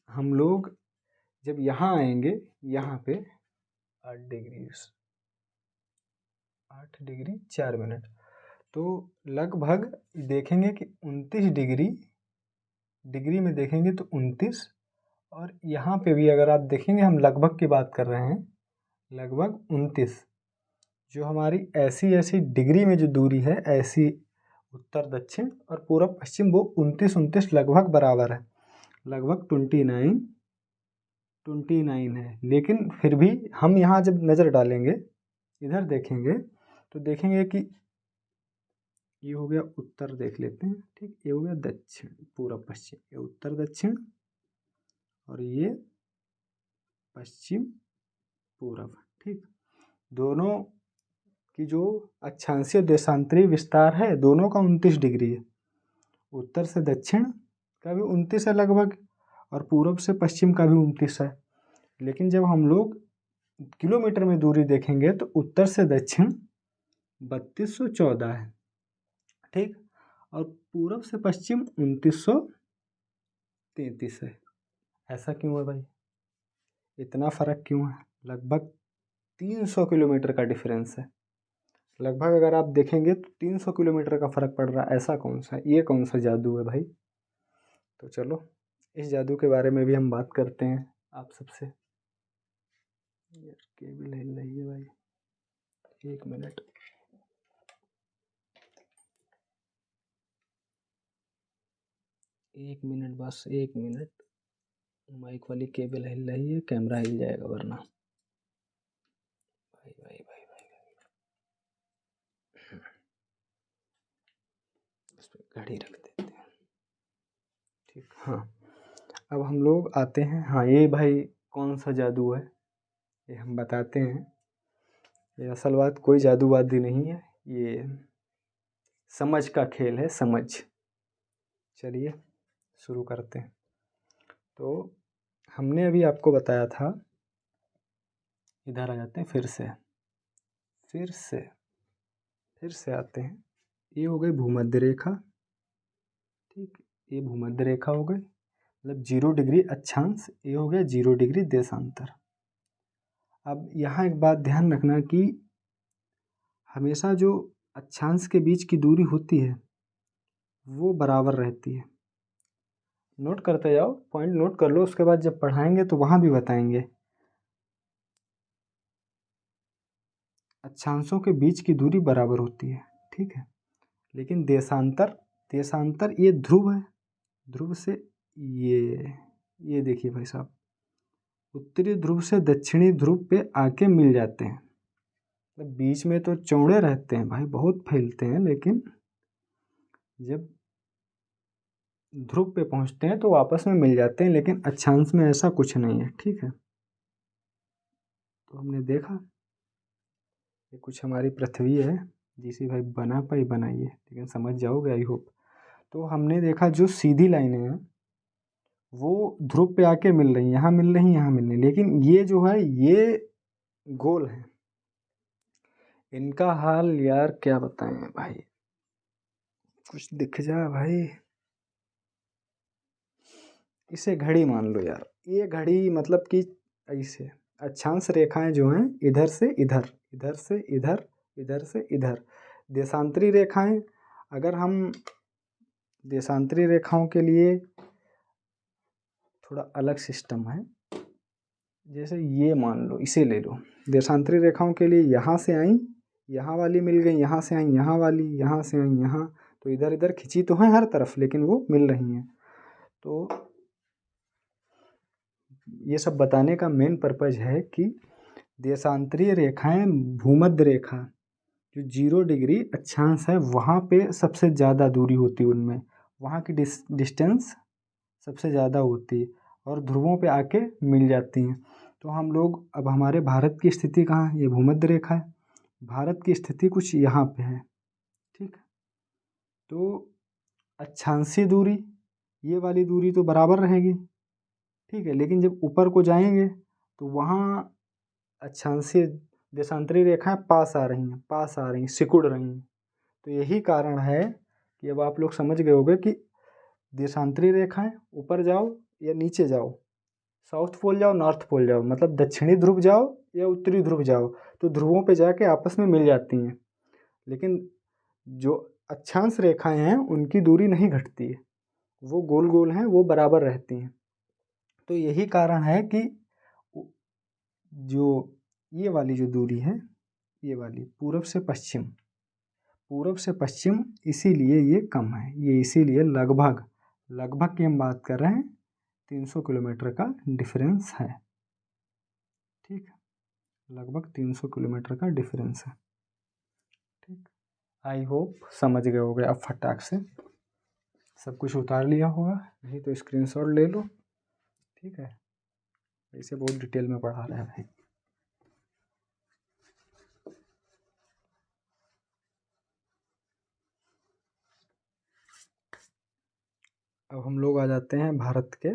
Speaker 1: हम लोग जब यहाँ आएंगे, यहाँ पे 8 डिग्री 4 मिनट, तो लगभग देखेंगे कि 29 डिग्री में देखेंगे तो 29, और यहाँ पे भी अगर आप देखेंगे, हम लगभग की बात कर रहे हैं, लगभग 29। जो हमारी ऐसी ऐसी डिग्री में जो दूरी है, ऐसी उत्तर दक्षिण और पूरब पश्चिम, वो 29 लगभग बराबर है, लगभग 29 है। लेकिन फिर भी हम यहाँ जब नज़र डालेंगे, इधर देखेंगे तो देखेंगे कि ये हो गया उत्तर, देख लेते हैं। ठीक, ये हो गया दक्षिण, पूरब पश्चिम, ये उत्तर दक्षिण, और ये पश्चिम पूरब। ठीक, दोनों की जो अक्षांशीय देशांतरी विस्तार है दोनों का 29 डिग्री है। उत्तर से दक्षिण का भी 29 है लगभग, और पूरब से पश्चिम का भी 29 है। लेकिन जब हम लोग किलोमीटर में दूरी देखेंगे तो उत्तर से दक्षिण 3214 है। ठीक, और पूरब से पश्चिम 2933 है। ऐसा क्यों है भाई, इतना फ़र्क क्यों है? लगभग 300 किलोमीटर का डिफरेंस है। लगभग अगर आप देखेंगे तो 300 किलोमीटर का फ़र्क पड़ रहा है। ऐसा कौन सा, ये कौन सा जादू है भाई? तो चलो इस जादू के बारे में भी हम बात करते हैं आप सबसे। यार केबल हिल रही है भाई, 1 मिनट। एक मिनट बस, 1 मिनट। माइक वाली केबल हिल रही है, कैमरा हिल जाएगा वरना। भाई भाई भाई भाई, इस पर घड़ी रख देते हैं। ठीक, हाँ, अब हम लोग आते हैं। हाँ, ये भाई कौन सा जादू है ये हम बताते हैं। ये असल बात कोई जादूवादी नहीं है, ये समझ का खेल है, समझ। चलिए शुरू करते हैं। तो हमने अभी आपको बताया था, इधर आ जाते हैं फिर से आते हैं। ये हो गई भूमध्य रेखा। ठीक, ये भूमध्य रेखा हो गई, मतलब 0 डिग्री अक्षांश। ये हो गया 0 डिग्री देशांतर। अब यहाँ एक बात ध्यान रखना कि हमेशा जो अक्षांश के बीच की दूरी होती है वो बराबर रहती है। नोट करते जाओ, पॉइंट नोट कर लो, उसके बाद जब पढ़ाएंगे तो वहाँ भी बताएंगे। अक्षांशों के बीच की दूरी बराबर होती है, ठीक है। लेकिन देशांतर ये ध्रुव है, ध्रुव से ये देखिए भाई साहब, उत्तरी ध्रुव से दक्षिणी ध्रुव पे आके मिल जाते हैं। मतलब बीच में तो चौड़े रहते हैं भाई, बहुत फैलते हैं, लेकिन जब ध्रुव पे पहुंचते हैं तो आपस में मिल जाते हैं। लेकिन अक्षांश में ऐसा कुछ नहीं है, ठीक है। तो हमने देखा ये कुछ हमारी पृथ्वी है, जिसे भाई बना पाई बनाइए, लेकिन समझ जाओगे आई होप। तो हमने देखा जो सीधी लाइनें हैं वो ध्रुव पे आके मिल रही, यहाँ मिल रही, यहाँ मिल रही, लेकिन ये जो है ये गोल है। इनका हाल यार क्या बताएं भाई, कुछ दिख जाए भाई। इसे घड़ी मान लो यार, ये घड़ी मतलब कि ऐसे अक्षांश रेखाएं जो हैं इधर से इधर, इधर से इधर, इधर से इधर। देशांतरी रेखाएं, अगर हम देशांतरी रेखाओं के लिए थोड़ा अलग सिस्टम है। जैसे ये मान लो, इसे ले लो। देशांतरी रेखाओं के लिए यहाँ से आई, यहाँ वाली मिल गई, यहाँ से आई यहाँ वाली, यहाँ से आई यहाँ, तो इधर इधर खिंची तो है हर तरफ, लेकिन वो मिल रही हैं। तो ये सब बताने का मेन पर्पज है कि देशांतरीय रेखाएं भूमध्य रेखा जो 0 डिग्री अक्षांश है वहाँ पे सबसे ज़्यादा दूरी होती है, उनमें वहाँ की डिस्टेंस सबसे ज़्यादा होती है और ध्रुवों पे आके मिल जाती हैं। तो हम लोग, अब हमारे भारत की स्थिति कहाँ है? ये भूमध्य रेखा है, भारत की स्थिति कुछ यहाँ पे है, ठीक। तो अक्षांशीय दूरी, ये वाली दूरी तो बराबर रहेगी, ठीक है। लेकिन जब ऊपर को जाएंगे तो वहाँ अक्षांशीय देशांतरी रेखाएं पास आ रही हैं, सिकुड़ रही हैं। तो यही कारण है कि अब आप लोग समझ गए होंगे कि देशांतरी रेखाएं ऊपर जाओ या नीचे जाओ, साउथ पोल जाओ, नॉर्थ पोल जाओ, मतलब दक्षिणी ध्रुव जाओ या उत्तरी ध्रुव जाओ, तो ध्रुवों पे जाके आपस में मिल जाती हैं। लेकिन जो अक्षांश रेखाएं हैं उनकी दूरी नहीं घटती है, वो गोल गोल हैं, वो बराबर रहती हैं। तो यही कारण है कि जो ये वाली जो दूरी है, ये वाली पूरब से पश्चिम इसीलिए ये कम है। ये इसीलिए लगभग की हम बात कर रहे हैं 300 किलोमीटर का डिफरेंस है, ठीक। लगभग 300 किलोमीटर का डिफरेंस है, ठीक। आई होप समझ गए होगे अब फटाक से। सब कुछ उतार लिया होगा, नहीं तो स्क्रीनशॉट ले लो। ठीक है, इसे बहुत डिटेल में पढ़ा रहे हैं भाई। अब हम लोग आ जाते हैं भारत के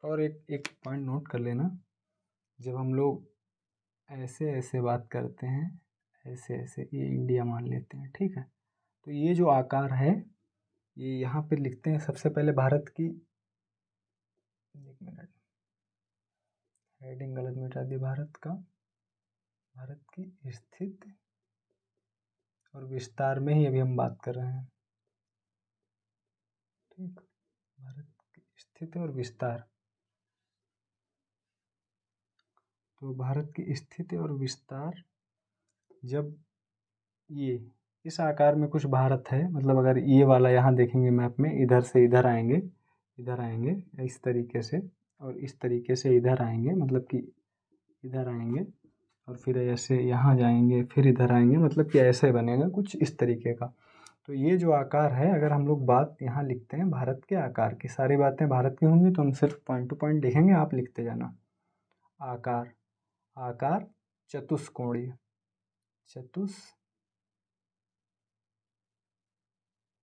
Speaker 1: और एक पॉइंट नोट कर लेना, जब हम लोग ऐसे ऐसे बात करते हैं, ऐसे ऐसे, ये इंडिया मान लेते हैं, ठीक है। तो ये जो आकार है ये यहाँ पे लिखते हैं सबसे पहले भारत की, एक मिनट, हेडिंग गलत मिटा दी। भारत की स्थिति और विस्तार में ही अभी हम बात कर रहे हैं, ठीक। भारत की स्थिति और विस्तार, तो भारत की स्थिति और विस्तार, जब ये इस आकार में कुछ भारत है, मतलब अगर ये वाला यहाँ देखेंगे मैप में, इधर से इधर आएंगे, इधर आएंगे इस तरीके से, और इस तरीके से इधर आएंगे, मतलब कि इधर आएंगे और फिर ऐसे यहाँ जाएंगे, फिर इधर आएंगे, मतलब कि ऐसे बनेगा कुछ इस तरीके का। तो ये जो आकार है, अगर हम लोग बात यहाँ लिखते हैं भारत के आकार की, सारी बातें भारत की होंगी, तो हम सिर्फ पॉइंट टू पॉइंट लिखेंगे, आप लिखते जाना। आकार, आकार चतुष्कोणीय,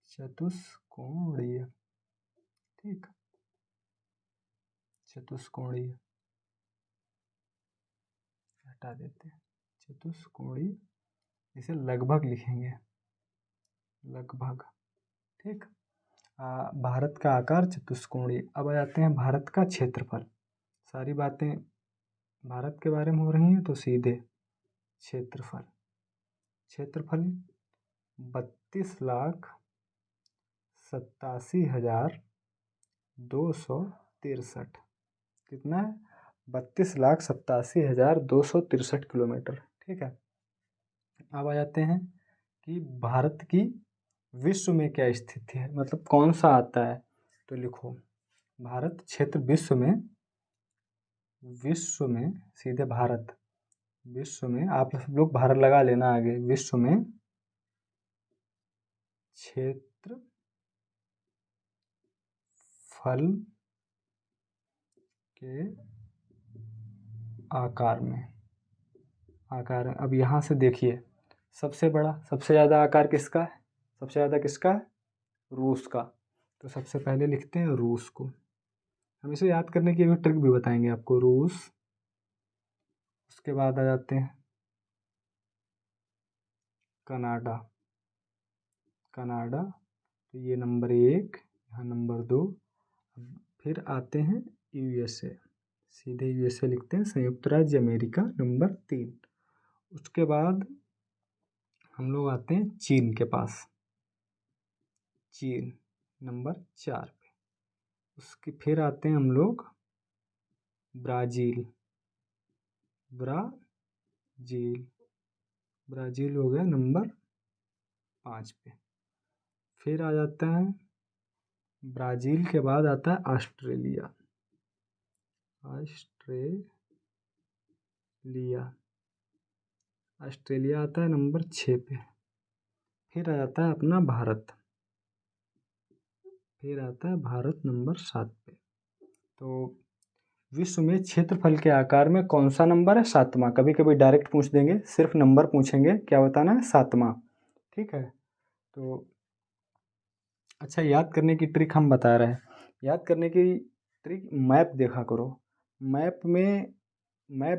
Speaker 1: चतुष्कोणीय, ठीक, चतुष्कोणीय हटा देते हैं, चतुष्कोणीय, इसे लगभग लिखेंगे, लगभग, ठीक। भारत का आकार चतुष्कोणीय। अब आ जाते हैं भारत का क्षेत्रफल। सारी बातें भारत के बारे में हो रही हैं, तो सीधे क्षेत्रफल, क्षेत्रफल 32,87,263। कितना है? 32,87,263 किलोमीटर, ठीक है। अब आ जाते हैं कि भारत की विश्व में क्या स्थिति है, मतलब कौन सा आता है, तो लिखो भारत क्षेत्र विश्व में सीधे भारत, विश्व में, आप सब लोग भारत लगा लेना आगे, विश्व में क्षेत्र फल के आकार में, अब यहाँ से देखिए, सबसे बड़ा, सबसे ज़्यादा आकार किसका है, सबसे ज़्यादा किसका है, रूस का। तो सबसे पहले लिखते हैं रूस को। हम इसे याद करने की अभी ट्रिक भी बताएंगे आपको, रूस। उसके बाद आ जाते हैं कनाडा, तो ये नंबर 1, यहाँ नंबर 2। फिर आते हैं यूएसए, सीधे यूएसए लिखते हैं, संयुक्त राज्य अमेरिका, नंबर 3। उसके बाद हम लोग आते हैं चीन के पास, चीन नंबर 4 पे। उसके फिर आते हैं हम लोग ब्राज़ील, ब्राज़ील हो गया नंबर 5 पे। फिर आ जाता है ब्राज़ील के बाद आता है ऑस्ट्रेलिया, ऑस्ट्रेलिया आता है नंबर 6 पे। फिर आ जाता है अपना भारत, फिर आता है भारत नंबर 7 पे। तो विश्व में क्षेत्रफल के आकार में कौन सा नंबर है, 7वां। कभी कभी डायरेक्ट पूछ देंगे, सिर्फ नंबर पूछेंगे, क्या बताना है, 7वां, ठीक है। तो अच्छा, याद करने की ट्रिक हम बता रहे हैं, याद करने की ट्रिक, मैप देखा करो। मैप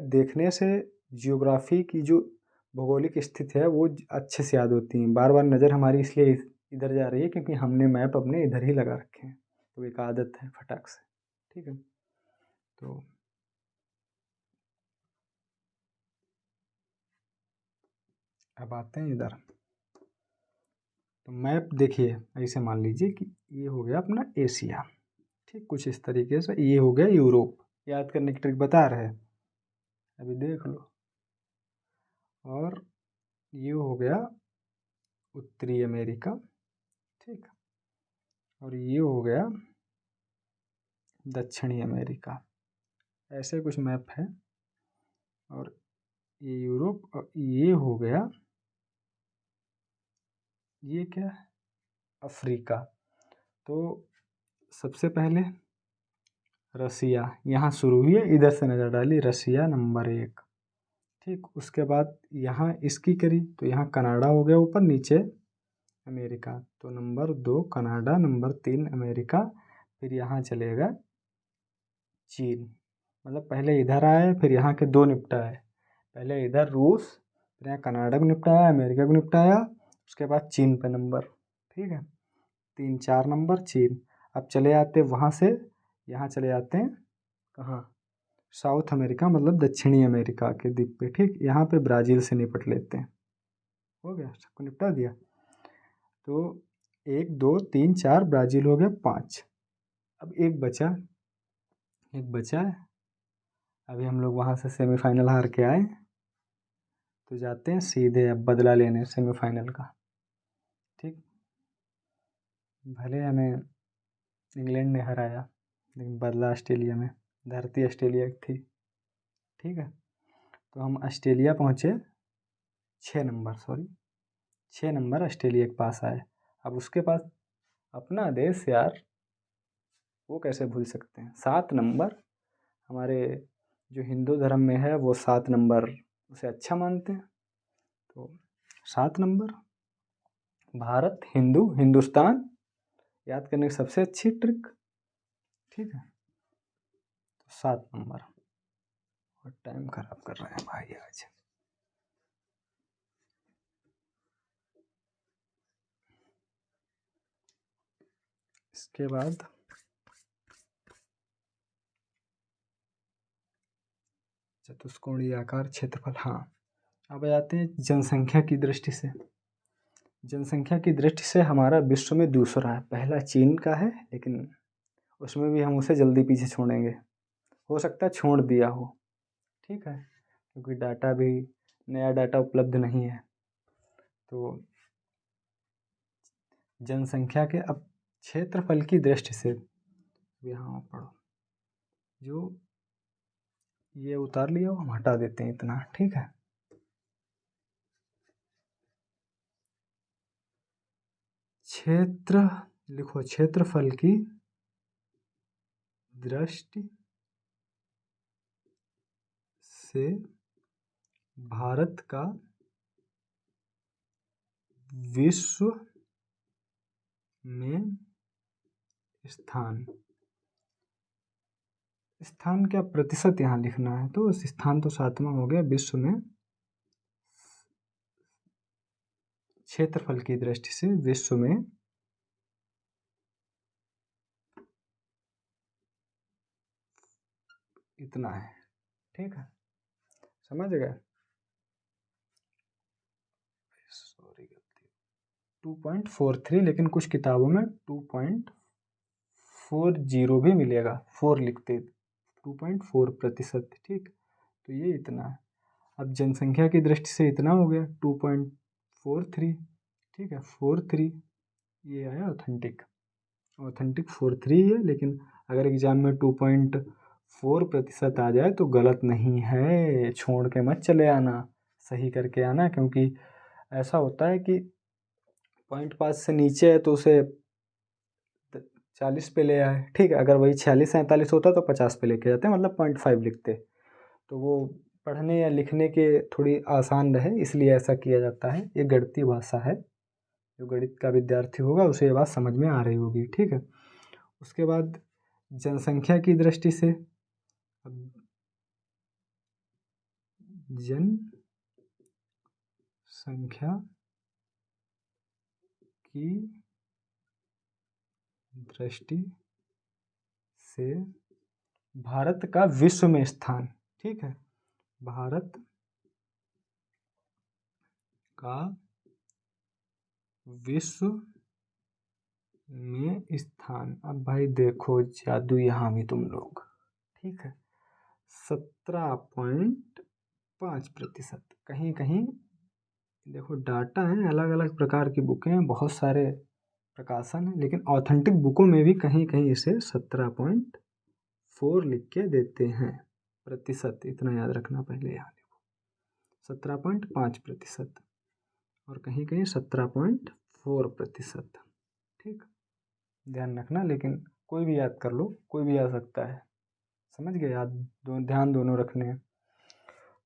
Speaker 1: देखने से जियोग्राफी की जो भौगोलिक स्थिति है वो अच्छे से याद होती है। बार बार नज़र हमारी इसलिए इधर जा रही है क्योंकि हमने मैप अपने इधर ही लगा रखे हैं, तो एक आदत है फटाक से, ठीक है। तो अब आते हैं इधर, तो मैप देखिए, ऐसे मान लीजिए कि ये हो गया अपना एशिया, ठीक, कुछ इस तरीके से। ये हो गया यूरोप, याद करने की ट्रिक बता रहे हैं, अभी देख लो। और ये हो गया उत्तरी अमेरिका, ठीक। और ये हो गया दक्षिणी अमेरिका। ऐसे कुछ मैप है। और ये यूरोप, और ये हो गया, ये क्या है, अफ्रीका। तो सबसे पहले रसिया यहाँ शुरू हुई है, इधर से नज़र डाली, रसिया नंबर 1। ठीक, उसके बाद यहाँ इसकी करी तो यहाँ कनाडा हो गया ऊपर, नीचे अमेरिका। तो नंबर 2 कनाडा, नंबर 3 अमेरिका, फिर यहाँ चलेगा चीन। मतलब पहले इधर आए, फिर यहाँ के 2 निपटाए। पहले इधर रूस, फिर यहाँ कनाडा को निपटाया, अमेरिका को निपटाया, उसके बाद चीन पे नंबर। ठीक है, 3-4 नंबर चीन। अब चले आते वहाँ से यहाँ चले जाते हैं कहाँ, साउथ अमेरिका, मतलब दक्षिणी अमेरिका के द्वीप पे। ठीक, यहाँ पे ब्राज़ील से निपट लेते हैं। हो गया, सबको निपटा दिया। तो 1 2 3 4 ब्राज़ील हो गया 5। अब एक बचा है। अभी हम लोग वहाँ से सेमीफाइनल हार के आए, तो जाते हैं सीधे अब बदला लेने सेमीफाइनल का। ठीक, भले हमें इंग्लैंड ने हराया, लेकिन बदला ऑस्ट्रेलिया में, धरती ऑस्ट्रेलिया की थी। ठीक है, तो हम ऑस्ट्रेलिया पहुँचे 6 नंबर ऑस्ट्रेलिया के पास आए। अब उसके पास अपना देश यार, वो कैसे भूल सकते हैं। 7 नंबर, हमारे जो हिंदू धर्म में है वो 7 नंबर उसे अच्छा मानते हैं। तो 7 नंबर, भारत, हिंदुस्तान याद करने की सबसे अच्छी ट्रिक। ठीक है, तो 7 नंबर। और टाइम खराब कर रहे हैं भाई आज। इसके बाद चतुष्कोणीय आकार, क्षेत्रफल। हाँ, अब आते हैं जनसंख्या की दृष्टि से। जनसंख्या की दृष्टि से हमारा विश्व में दूसरा है। पहला चीन का है, लेकिन उसमें भी हम उसे जल्दी पीछे छोड़ेंगे, हो सकता है छोड़ दिया हो। ठीक है, क्योंकि डाटा भी, नया डाटा उपलब्ध नहीं है। तो जनसंख्या के, अब क्षेत्रफल की दृष्टि से यहाँ पढ़ो, जो ये उतार लिया वो हम हटा देते हैं इतना। ठीक है, क्षेत्र लिखो, क्षेत्रफल की दृष्टि से भारत का विश्व में स्थान क्या प्रतिशत यहाँ लिखना है, तो स्थान तो 7वां हो गया। विश्व में क्षेत्रफल की दृष्टि से विश्व में इतना है। ठीक है, समझ गए। सॉरी, 2.43, लेकिन कुछ किताबों में 2.40 भी मिलेगा, 4 लिखते, 2.4%। ठीक, तो ये इतना है। अब जनसंख्या की दृष्टि से इतना हो गया 2.43। ठीक है, 43 ये आया ऑथेंटिक 43 है। लेकिन अगर एग्जाम में 2.4% आ जाए तो गलत नहीं है, छोड़ के मत चले आना, सही करके आना। क्योंकि ऐसा होता है कि 0.5 से नीचे है तो उसे 40 पे ले आए। ठीक है, अगर वही 46-47 होता तो 50 पे लेके जाते, मतलब 0.5 लिखते, तो वो पढ़ने या लिखने के थोड़ी आसान रहे, इसलिए ऐसा किया जाता है। ये गणितीय भाषा है, जो गणित का विद्यार्थी होगा उसे ये बात समझ में आ रही होगी। ठीक है, उसके बाद जनसंख्या की दृष्टि से, जनसंख्या की दृष्टि से भारत का विश्व में स्थान। ठीक है, भारत का विश्व में स्थान। अब भाई देखो जादू यहाँ भी तुम लोग। ठीक है, 17.5%। कहीं कहीं देखो डाटा है, अलग अलग प्रकार की बुकें हैं, बहुत सारे प्रकाशन है, लेकिन ऑथेंटिक बुकों में भी कहीं कहीं इसे 17.4 लिख के देते हैं प्रतिशत। इतना याद रखना पहले, यहाँ देखो 17.5%, और कहीं कहीं 17.4%। ठीक, ध्यान रखना, लेकिन कोई भी याद कर लो, कोई भी आ सकता है। समझ गए? याद ध्यान दोनों रखने हैं।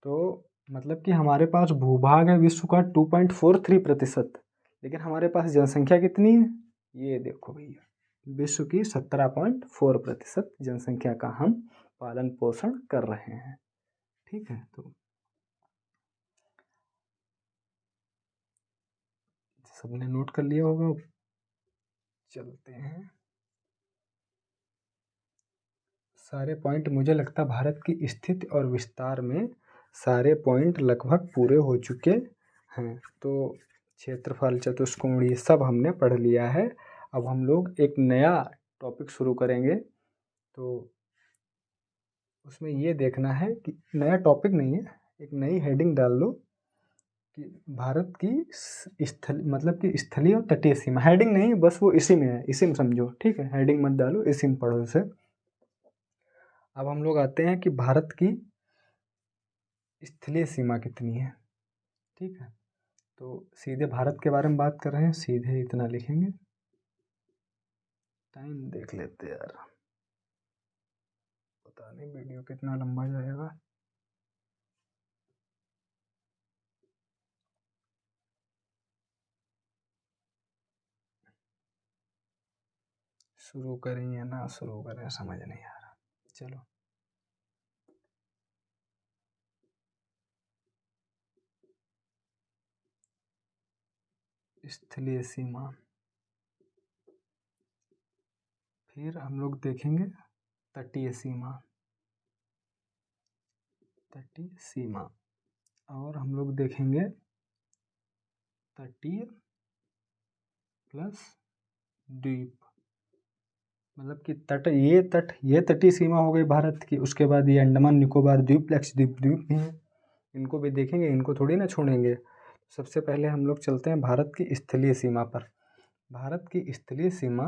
Speaker 1: तो मतलब कि हमारे पास भूभाग है विश्व का 2.43%, लेकिन हमारे पास जनसंख्या कितनी है? ये देखो भैया, विश्व की 17.4% जनसंख्या का हम पालन पोषण कर रहे हैं। ठीक है, तो सबने नोट कर लिया होगा। चलते हैं, सारे पॉइंट मुझे लगता है भारत की स्थिति और विस्तार में सारे पॉइंट लगभग पूरे हो चुके हैं। तो क्षेत्रफल, चतुष्कोण, ये सब हमने पढ़ लिया है। अब हम लोग एक नया टॉपिक शुरू करेंगे, तो उसमें ये देखना है कि नया टॉपिक नहीं है, एक नई हेडिंग डाल लो कि भारत की स्थल, मतलब कि स्थलीय और तटीय सीमा। हेडिंग नहीं, बस वो इसी में है, इसी में समझो। ठीक है, हेडिंग मत डालो, इसी में पढ़ो उसे। अब हम लोग आते हैं कि भारत की स्थलीय सीमा कितनी है। ठीक है, तो सीधे भारत के बारे में बात कर रहे हैं, सीधे इतना लिखेंगे। टाइम देख लेते यार, पता नहीं वीडियो कितना लंबा जाएगा। शुरू करें या ना शुरू करें समझ नहीं आ रहा। चलो, स्थलीय सीमा, फिर हम लोग देखेंगे तटीय सीमा, तटीय सीमा, और हम लोग देखेंगे तटीय प्लस द्वीप, मतलब कि तट, ये तटीय सीमा हो गई भारत की। उसके बाद ये अंडमान निकोबार द्वीप, लक्षद्वीप द्वीप भी हैं, इनको भी देखेंगे, इनको थोड़ी ना छोड़ेंगे। सबसे पहले हम लोग चलते हैं भारत की स्थलीय सीमा पर। भारत की स्थलीय सीमा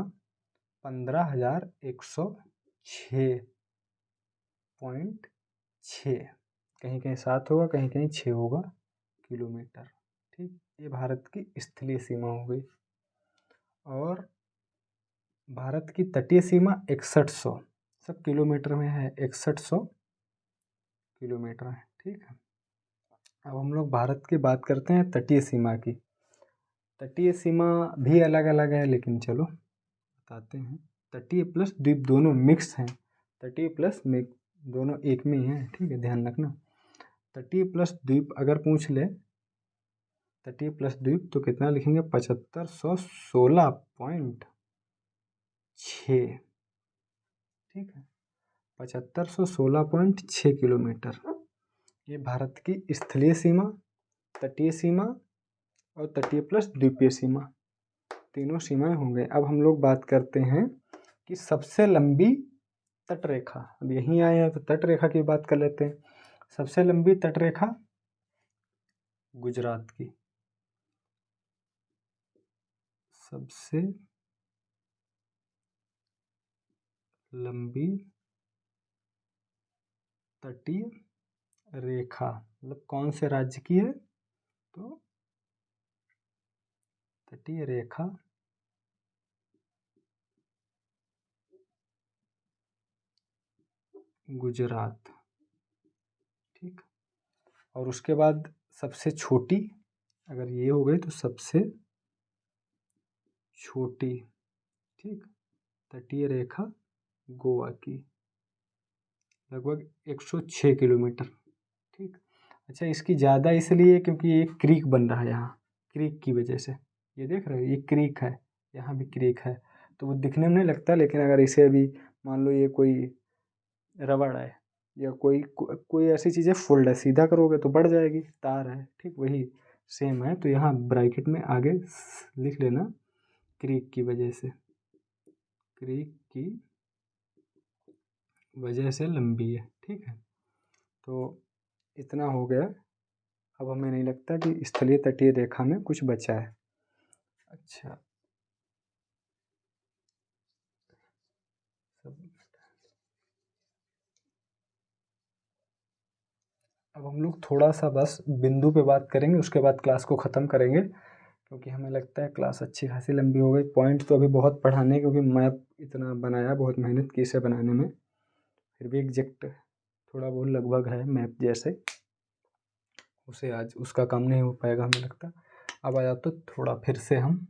Speaker 1: 15,106.6, कहीं कहीं 7 होगा, कहीं कहीं 6 होगा किलोमीटर। ठीक, ये भारत की स्थलीय सीमा हो गई। और भारत की तटीय सीमा 6100, सब किलोमीटर में है, 6100 किलोमीटर है। ठीक है, अब हम लोग भारत की बात करते हैं तटीय सीमा की। तटीय सीमा भी अलग अलग है, लेकिन चलो बताते हैं। तटीय प्लस द्वीप दोनों मिक्स हैं, तटीय प्लस दोनों एक में ही हैं। ठीक है, ध्यान रखना। तटीय प्लस द्वीप अगर पूछ ले, तटीय प्लस द्वीप, तो कितना लिखेंगे? 7516.6। ठीक है, 7516.6 किलोमीटर, ये भारत की स्थलीय सीमा, तटीय सीमा और तटीय प्लस द्वीपीय सीमा, तीनों सीमाएं होंगे। अब हम लोग बात करते हैं कि सबसे लंबी तटरेखा। अब यहीं आए हैं तो तटरेखा की बात कर लेते हैं। सबसे लंबी तटरेखा गुजरात की, सबसे लंबी तटीय रेखा, मतलब कौन से राज्य की है? तो तटीय रेखा गुजरात। ठीक, और उसके बाद सबसे छोटी, अगर ये हो गई तो सबसे छोटी, ठीक, तटीय रेखा गोवा की, लगभग 106 किलोमीटर। ठीक, अच्छा, इसकी ज़्यादा इसलिए क्योंकि एक क्रीक बन रहा है यहाँ, क्रीक की वजह से। ये देख रहे हो, ये क्रीक है, यहाँ भी क्रीक है, तो वो दिखने में नहीं लगता, लेकिन अगर इसे अभी मान लो ये कोई रबड़ है या कोई ऐसी चीज़ है, फोल्ड है, सीधा करोगे तो बढ़ जाएगी, तार है, ठीक वही सेम है। तो यहाँ ब्रैकेट में आगे लिख लेना, क्रीक की वजह से, क्रीक की वजह से लंबी है। ठीक है, तो इतना हो गया। अब हमें नहीं लगता कि स्थलीय तटीय रेखा में कुछ बचा है। अच्छा, अब हम लोग थोड़ा सा बस बिंदु पे बात करेंगे, उसके बाद क्लास को ख़त्म करेंगे, क्योंकि हमें लगता है क्लास अच्छी खासी लंबी हो गई। पॉइंट तो अभी बहुत पढ़ाने, क्योंकि मैप इतना बनाया, बहुत मेहनत की इसे बनाने में, फिर भी एग्जैक्ट थोड़ा बहुत लगभग है मैप जैसे, उसे आज उसका काम नहीं हो पाएगा हमें लगता। अब आ जाओ तो थोड़ा फिर से हम,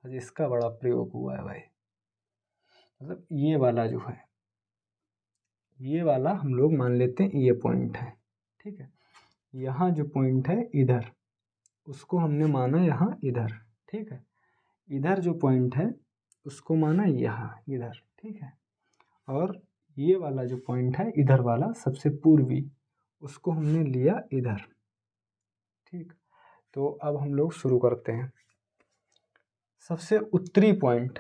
Speaker 1: आज इसका बड़ा प्रयोग हुआ है भाई, मतलब ये वाला जो है, ये वाला हम लोग मान लेते हैं ये पॉइंट है, ठीक है। यहाँ जो पॉइंट है इधर, उसको हमने माना यहाँ इधर, ठीक है। इधर जो पॉइंट है उसको माना यहाँ इधर, ठीक है। और ये वाला जो पॉइंट है इधर वाला सबसे पूर्वी, उसको हमने लिया इधर, ठीक। तो अब हम लोग शुरू करते हैं। सबसे उत्तरी पॉइंट,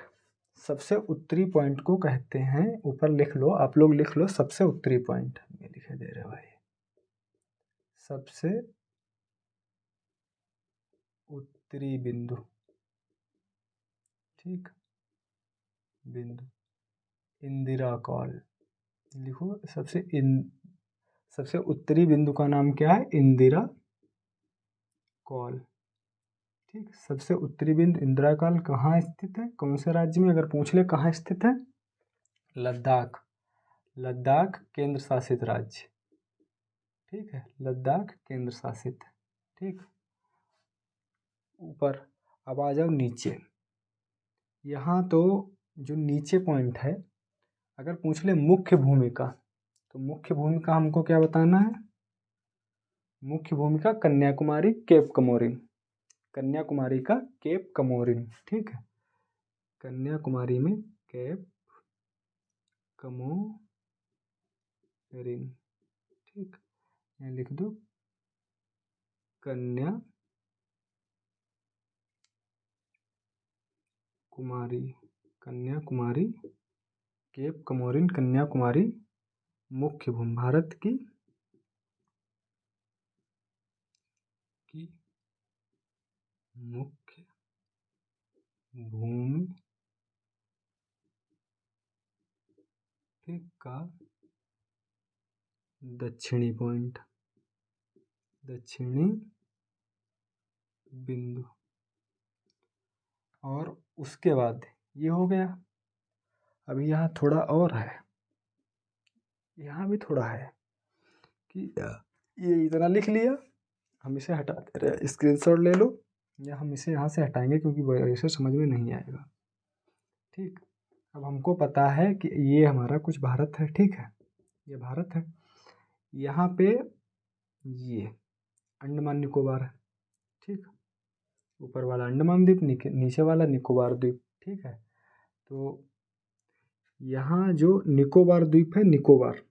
Speaker 1: सबसे उत्तरी पॉइंट को कहते हैं, ऊपर लिख लो, आप लोग लिख लो, सबसे उत्तरी पॉइंट ये लिखे दे रहे भाई, सबसे उत्तरी बिंदु, ठीक, बिंदु इंदिरा कॉल लिखो। सबसे उत्तरी बिंदु का नाम क्या है? इंदिरा कॉल, ठीक। सबसे उत्तरी बिंदु इंदिरा कॉल कहाँ स्थित है, कौन से राज्य में, अगर पूछ ले कहाँ स्थित है? लद्दाख, लद्दाख केंद्र शासित राज्य, ठीक है, लद्दाख केंद्र शासित, ठीक। ऊपर अब आ जाओ नीचे, यहाँ तो जो नीचे पॉइंट है, अगर पूछ ले मुख्य भूमिका, तो मुख्य भूमिका हमको क्या बताना है? मुख्य भूमिका कन्याकुमारी केप कमोरिन, कन्याकुमारी का केप कमोरिन, ठीक है। कन्याकुमारी में केप कमोरिन, ठीक, यहाँ लिख दो कन्याकुमारी, कन्याकुमारी केप कमोरिन, कन्याकुमारी मुख्य भूमि, भारत की मुख्य भूमि, ठीक, का दक्षिणी पॉइंट, दक्षिणी बिंदु। और उसके बाद ये हो गया। अभी यहाँ थोड़ा और है, यहाँ भी थोड़ा है कि ये इतना लिख लिया, हम इसे हटा दे रहे, स्क्रीनशॉट ले लो, या हम इसे यहाँ से हटाएंगे क्योंकि ऐसे समझ में नहीं आएगा, ठीक। अब हमको पता है कि ये हमारा कुछ भारत है, ठीक है, ये भारत है। यहाँ पे ये अंडमान निकोबार है, ठीक, ऊपर वाला अंडमान द्वीप, नीचे वाला निकोबार द्वीप, ठीक है। तो यहाँ जो निकोबार द्वीप है, निकोबार,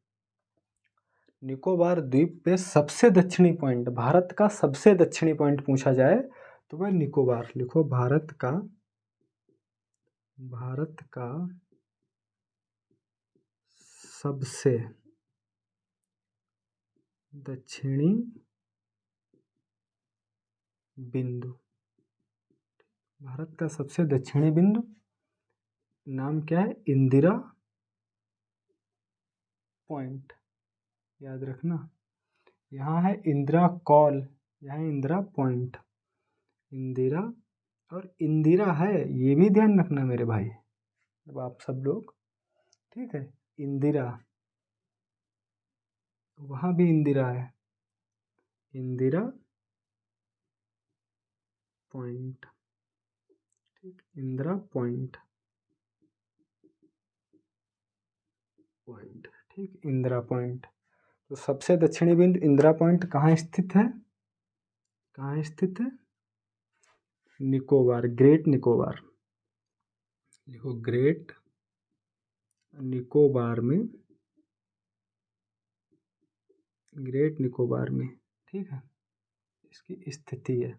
Speaker 1: निकोबार द्वीप पे सबसे दक्षिणी पॉइंट, भारत का सबसे दक्षिणी पॉइंट पूछा जाए तो वह निकोबार लिखो। भारत का सबसे दक्षिणी बिंदु, भारत का सबसे दक्षिणी बिंदु नाम क्या है? इंदिरा पॉइंट, याद रखना। यहाँ है इंदिरा कॉल, यहाँ है इंदिरा पॉइंट, इंदिरा और इंदिरा है, ये भी ध्यान रखना मेरे भाई, अब आप सब लोग, ठीक है। इंदिरा, वहाँ भी इंदिरा है, इंदिरा पॉइंट, ठीक, इंदिरा पॉइंट, ठीक, इंदिरा पॉइंट। तो सबसे दक्षिणी बिंदु इंदिरा पॉइंट कहाँ स्थित है? कहाँ स्थित है? निकोबार, ग्रेट निकोबार लिखो, ग्रेट निकोबार में, ग्रेट निकोबार में, ठीक है, इसकी स्थिति है,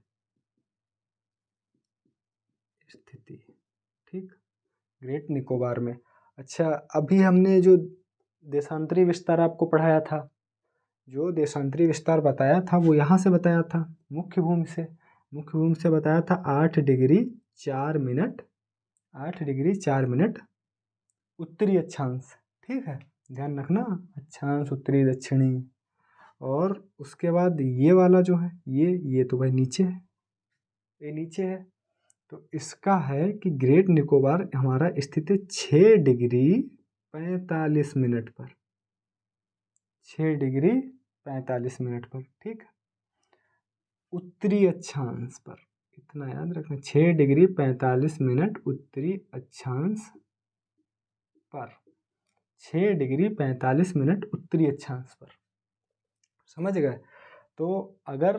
Speaker 1: स्थिति, ठीक, ग्रेट निकोबार में। अच्छा, अभी हमने जो देशांतरी विस्तार आपको पढ़ाया था, जो देशांतरी विस्तार बताया था वो यहाँ से बताया था, मुख्य भूमि से, मुख्य भूमि से बताया था 8 डिग्री 4 मिनट, 8 डिग्री 4 मिनट उत्तरी अक्षांश, ठीक है, ध्यान रखना, अक्षांश उत्तरी दक्षिणी। और उसके बाद ये वाला जो है ये तो भाई नीचे है, ये नीचे है। तो इसका है कि ग्रेट निकोबार हमारा स्थित है 6 डिग्री 45 मिनट पर, 6 डिग्री 45 मिनट पर, ठीक। उत्तरी अक्षांश पर, इतना याद रखना, 6 डिग्री 45 मिनट उत्तरी अक्षांश पर, 6 डिग्री 45 मिनट उत्तरी अक्षांश पर, समझ गए। तो अगर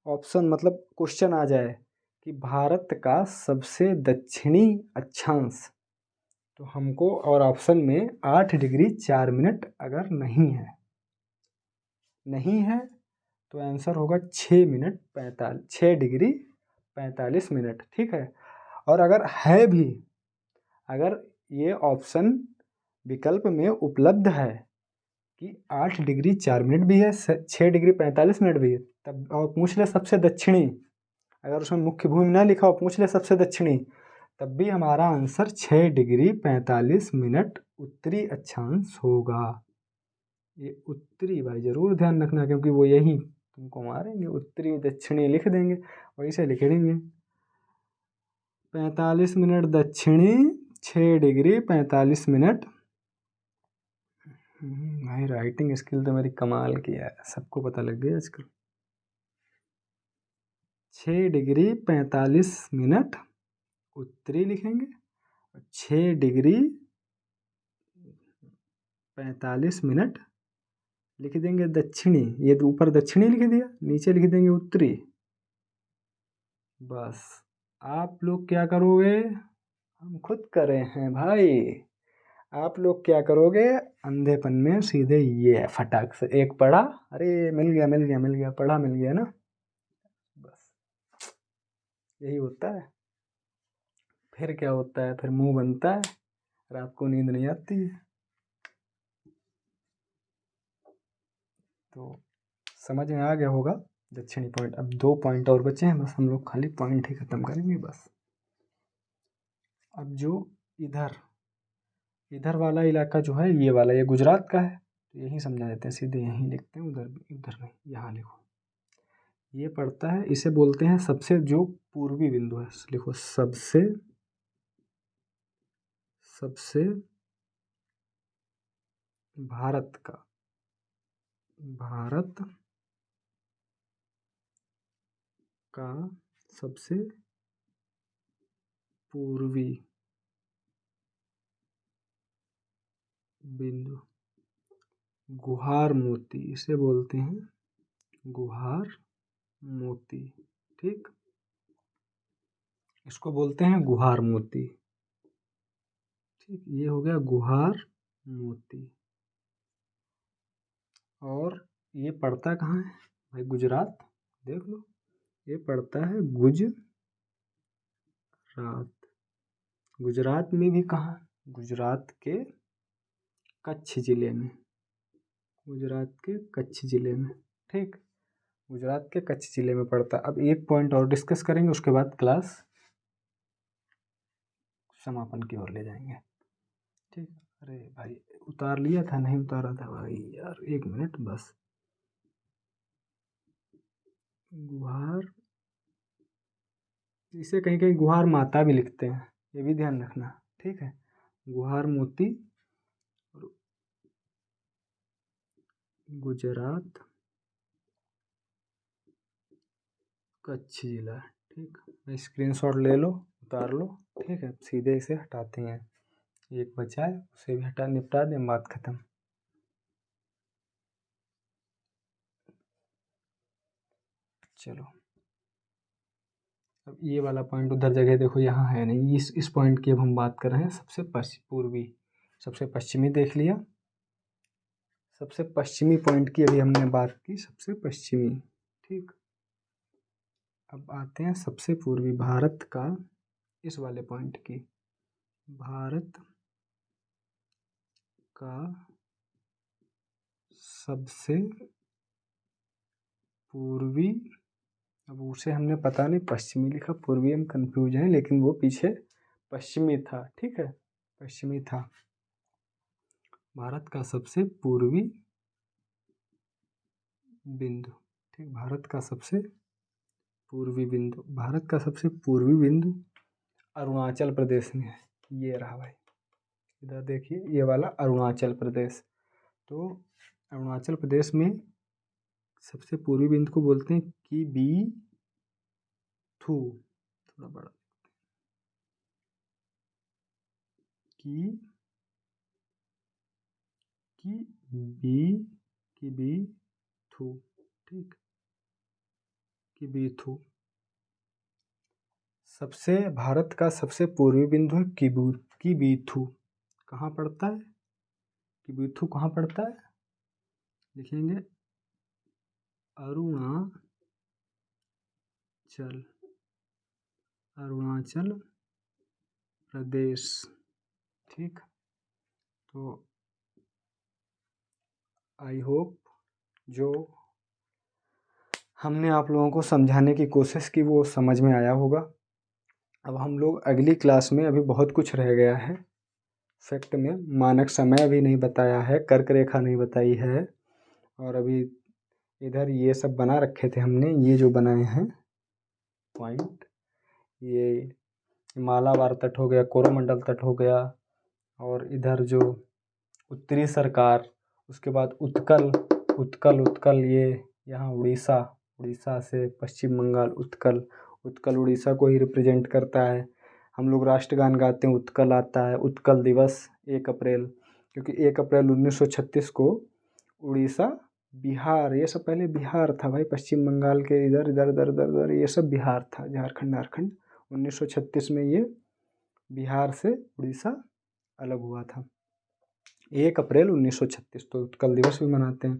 Speaker 1: ऑप्शन मतलब क्वेश्चन आ जाए कि भारत का सबसे दक्षिणी अक्षांश, तो हमको, और ऑप्शन में 8 डिग्री 4 मिनट अगर नहीं है तो आंसर होगा 6 डिग्री 45 मिनट, ठीक है। और अगर है भी, अगर ये ऑप्शन विकल्प में उपलब्ध है कि 8 डिग्री 4 मिनट भी है, 6 डिग्री 45 मिनट भी है, तब और पूछ ले सबसे दक्षिणी, अगर उसमें मुख्य भूमि ना लिखा हो, पूछ ले सबसे दक्षिणी, तब भी हमारा आंसर 6 डिग्री 45 मिनट उत्तरी अक्षांश होगा। ये उत्तरी भाई जरूर ध्यान रखना, क्योंकि वो यही तुमको मारेंगे, उत्तरी दक्षिणी लिख देंगे, वैसे लिख देंगे 45 मिनट दक्षिणी, 6 डिग्री 45 मिनट। भाई राइटिंग स्किल तो मेरी कमाल की है, सबको पता लग गया आजकल। 6 डिग्री 45 मिनट उत्तरी लिखेंगे, 6 डिग्री 45 मिनट लिख देंगे दक्षिणी, ये तो ऊपर दक्षिणी लिख दिया, नीचे लिख देंगे उत्तरी। बस आप लोग क्या करोगे, हम खुद करे हैं भाई, आप लोग क्या करोगे, अंधेपन में सीधे ये फटाक से एक पढ़ा, अरे मिल गया मिल गया मिल गया, पढ़ा मिल गया ना, बस यही होता है। फिर क्या होता है, फिर मुंह बनता है, रात को नींद नहीं आती है। तो समझ में आ गया होगा दक्षिणी पॉइंट। अब 2 पॉइंट और बचे हैं, बस हम लोग खाली पॉइंट ही खत्म करेंगे बस। अब जो इधर वाला इलाका जो है, ये वाला, ये गुजरात का है, तो यही समझा देते हैं, सीधे यहीं लिखते हैं, उधर उधर नहीं, यहाँ लिखो। ये पड़ता है, इसे बोलते हैं सबसे जो पूर्वी बिंदु है, लिखो सबसे भारत का सबसे पूर्वी बिंदु गुहार मोती, इसे बोलते हैं गुहार मोती, ठीक, इसको बोलते हैं गुहार मोती, ठीक। ये हो गया गुहार मोती। और ये पड़ता कहाँ है भाई, गुजरात, देख लो, ये पड़ता है गुजरात में भी कहाँ, गुजरात के कच्छ जिले में, गुजरात के कच्छ जिले में, ठीक, गुजरात के कच्छ जिले में पड़ता है। अब एक पॉइंट और डिस्कस करेंगे, उसके बाद क्लास समापन की ओर ले जाएंगे, ठीक। अरे भाई उतार लिया था, नहीं उतारा था भाई यार, 1 मिनट बस। गुहार, इसे कहीं कहीं गुहार माता भी लिखते हैं, ये भी ध्यान रखना, ठीक है। गुहार मोती, गुजरात कच्छ जिला, ठीक। स्क्रीनशॉट ले लो, उतार लो, ठीक है। सीधे इसे हटाते हैं, एक बचा है, उसे भी हटा, निपटा दें, बात खत्म। चलो अब ये वाला पॉइंट उधर जगह देखो, यहाँ है नहीं, इस पॉइंट की अब हम बात कर रहे हैं, सबसे पूर्वी, सबसे पश्चिमी देख लिया, सबसे पश्चिमी पॉइंट की अभी हमने बात की, सबसे पश्चिमी, ठीक। अब आते हैं सबसे पूर्वी, भारत का, इस वाले पॉइंट की, भारत का सबसे पूर्वी, अब उसे हमने पता नहीं पश्चिमी लिखा, पूर्वी, हम कंफ्यूज हैं, लेकिन वो पीछे पश्चिमी था, ठीक है, पश्चिमी था। भारत का सबसे पूर्वी बिंदु। ठीक, भारत का सबसे पूर्वी बिंदु, भारत का सबसे पूर्वी बिंदु अरुणाचल प्रदेश में है। ये रहा भाई, इधर देखिए ये वाला अरुणाचल प्रदेश। तो अरुणाचल प्रदेश में सबसे पूर्वी बिंदु को बोलते हैं किबीथु। थोड़ा बड़ा, की किबीथु। ठीक, किबीथु सबसे, भारत का सबसे पूर्वी बिंदु है किबीथु। कहाँ पड़ता है किबीथु? कहाँ पड़ता है? लिखेंगे अरुणाचल प्रदेश। ठीक, तो आई होप जो हमने आप लोगों को समझाने की कोशिश की वो समझ में आया होगा। अब हम लोग अगली क्लास में, अभी बहुत कुछ रह गया है फैक्ट में, मानक समय अभी नहीं बताया है, कर्क रेखा नहीं बताई है, और अभी इधर ये सब बना रखे थे हमने, ये जो बनाए हैं पॉइंट, ये मालाबार तट हो गया, कोरोमंडल तट हो गया, और इधर जो उत्तरी सरकार, उसके बाद उत्कल उत्कल उत्कल, ये यहाँ उड़ीसा, उड़ीसा से पश्चिम बंगाल, उत्कल उत्कल उड़ीसा को ही रिप्रेजेंट करता है। हम लोग राष्ट्रगान गाते हैं, उत्कल आता है, उत्कल दिवस 1 अप्रैल, क्योंकि 1 अप्रैल 1936 को उड़ीसा, बिहार, ये सब पहले बिहार था भाई, पश्चिम बंगाल के इधर इधर इधर इधर इधर ये सब बिहार था, झारखंड झारखंड। 1936 में ये बिहार से उड़ीसा अलग हुआ था। 1 अप्रैल 1936, तो उत्कल दिवस भी मनाते हैं।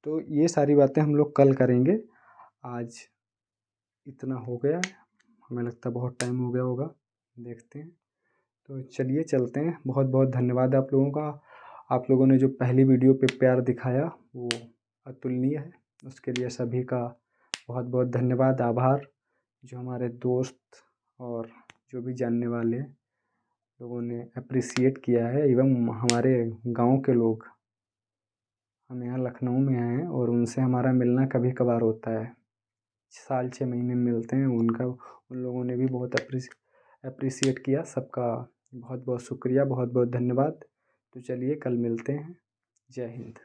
Speaker 1: तो ये सारी बातें हम लोग कल करेंगे। आज इतना हो गया है, हमें लगता है बहुत टाइम हो गया होगा, देखते हैं। तो चलिए चलते हैं। बहुत बहुत धन्यवाद आप लोगों का। आप लोगों ने जो पहली वीडियो पे प्यार दिखाया वो अतुलनीय है, उसके लिए सभी का बहुत बहुत धन्यवाद, आभार। जो हमारे दोस्त और जो भी जानने वाले लोगों ने अप्रिसिएट किया है, एवं हमारे गांव के लोग, हम यहाँ लखनऊ में हैं और उनसे हमारा मिलना कभी कभार होता है, साल 6 महीने में मिलते हैं। उन लोगों ने भी बहुत अप्रिसिएट किया। सबका बहुत बहुत शुक्रिया, बहुत बहुत धन्यवाद। तो चलिए कल मिलते हैं। जय हिंद।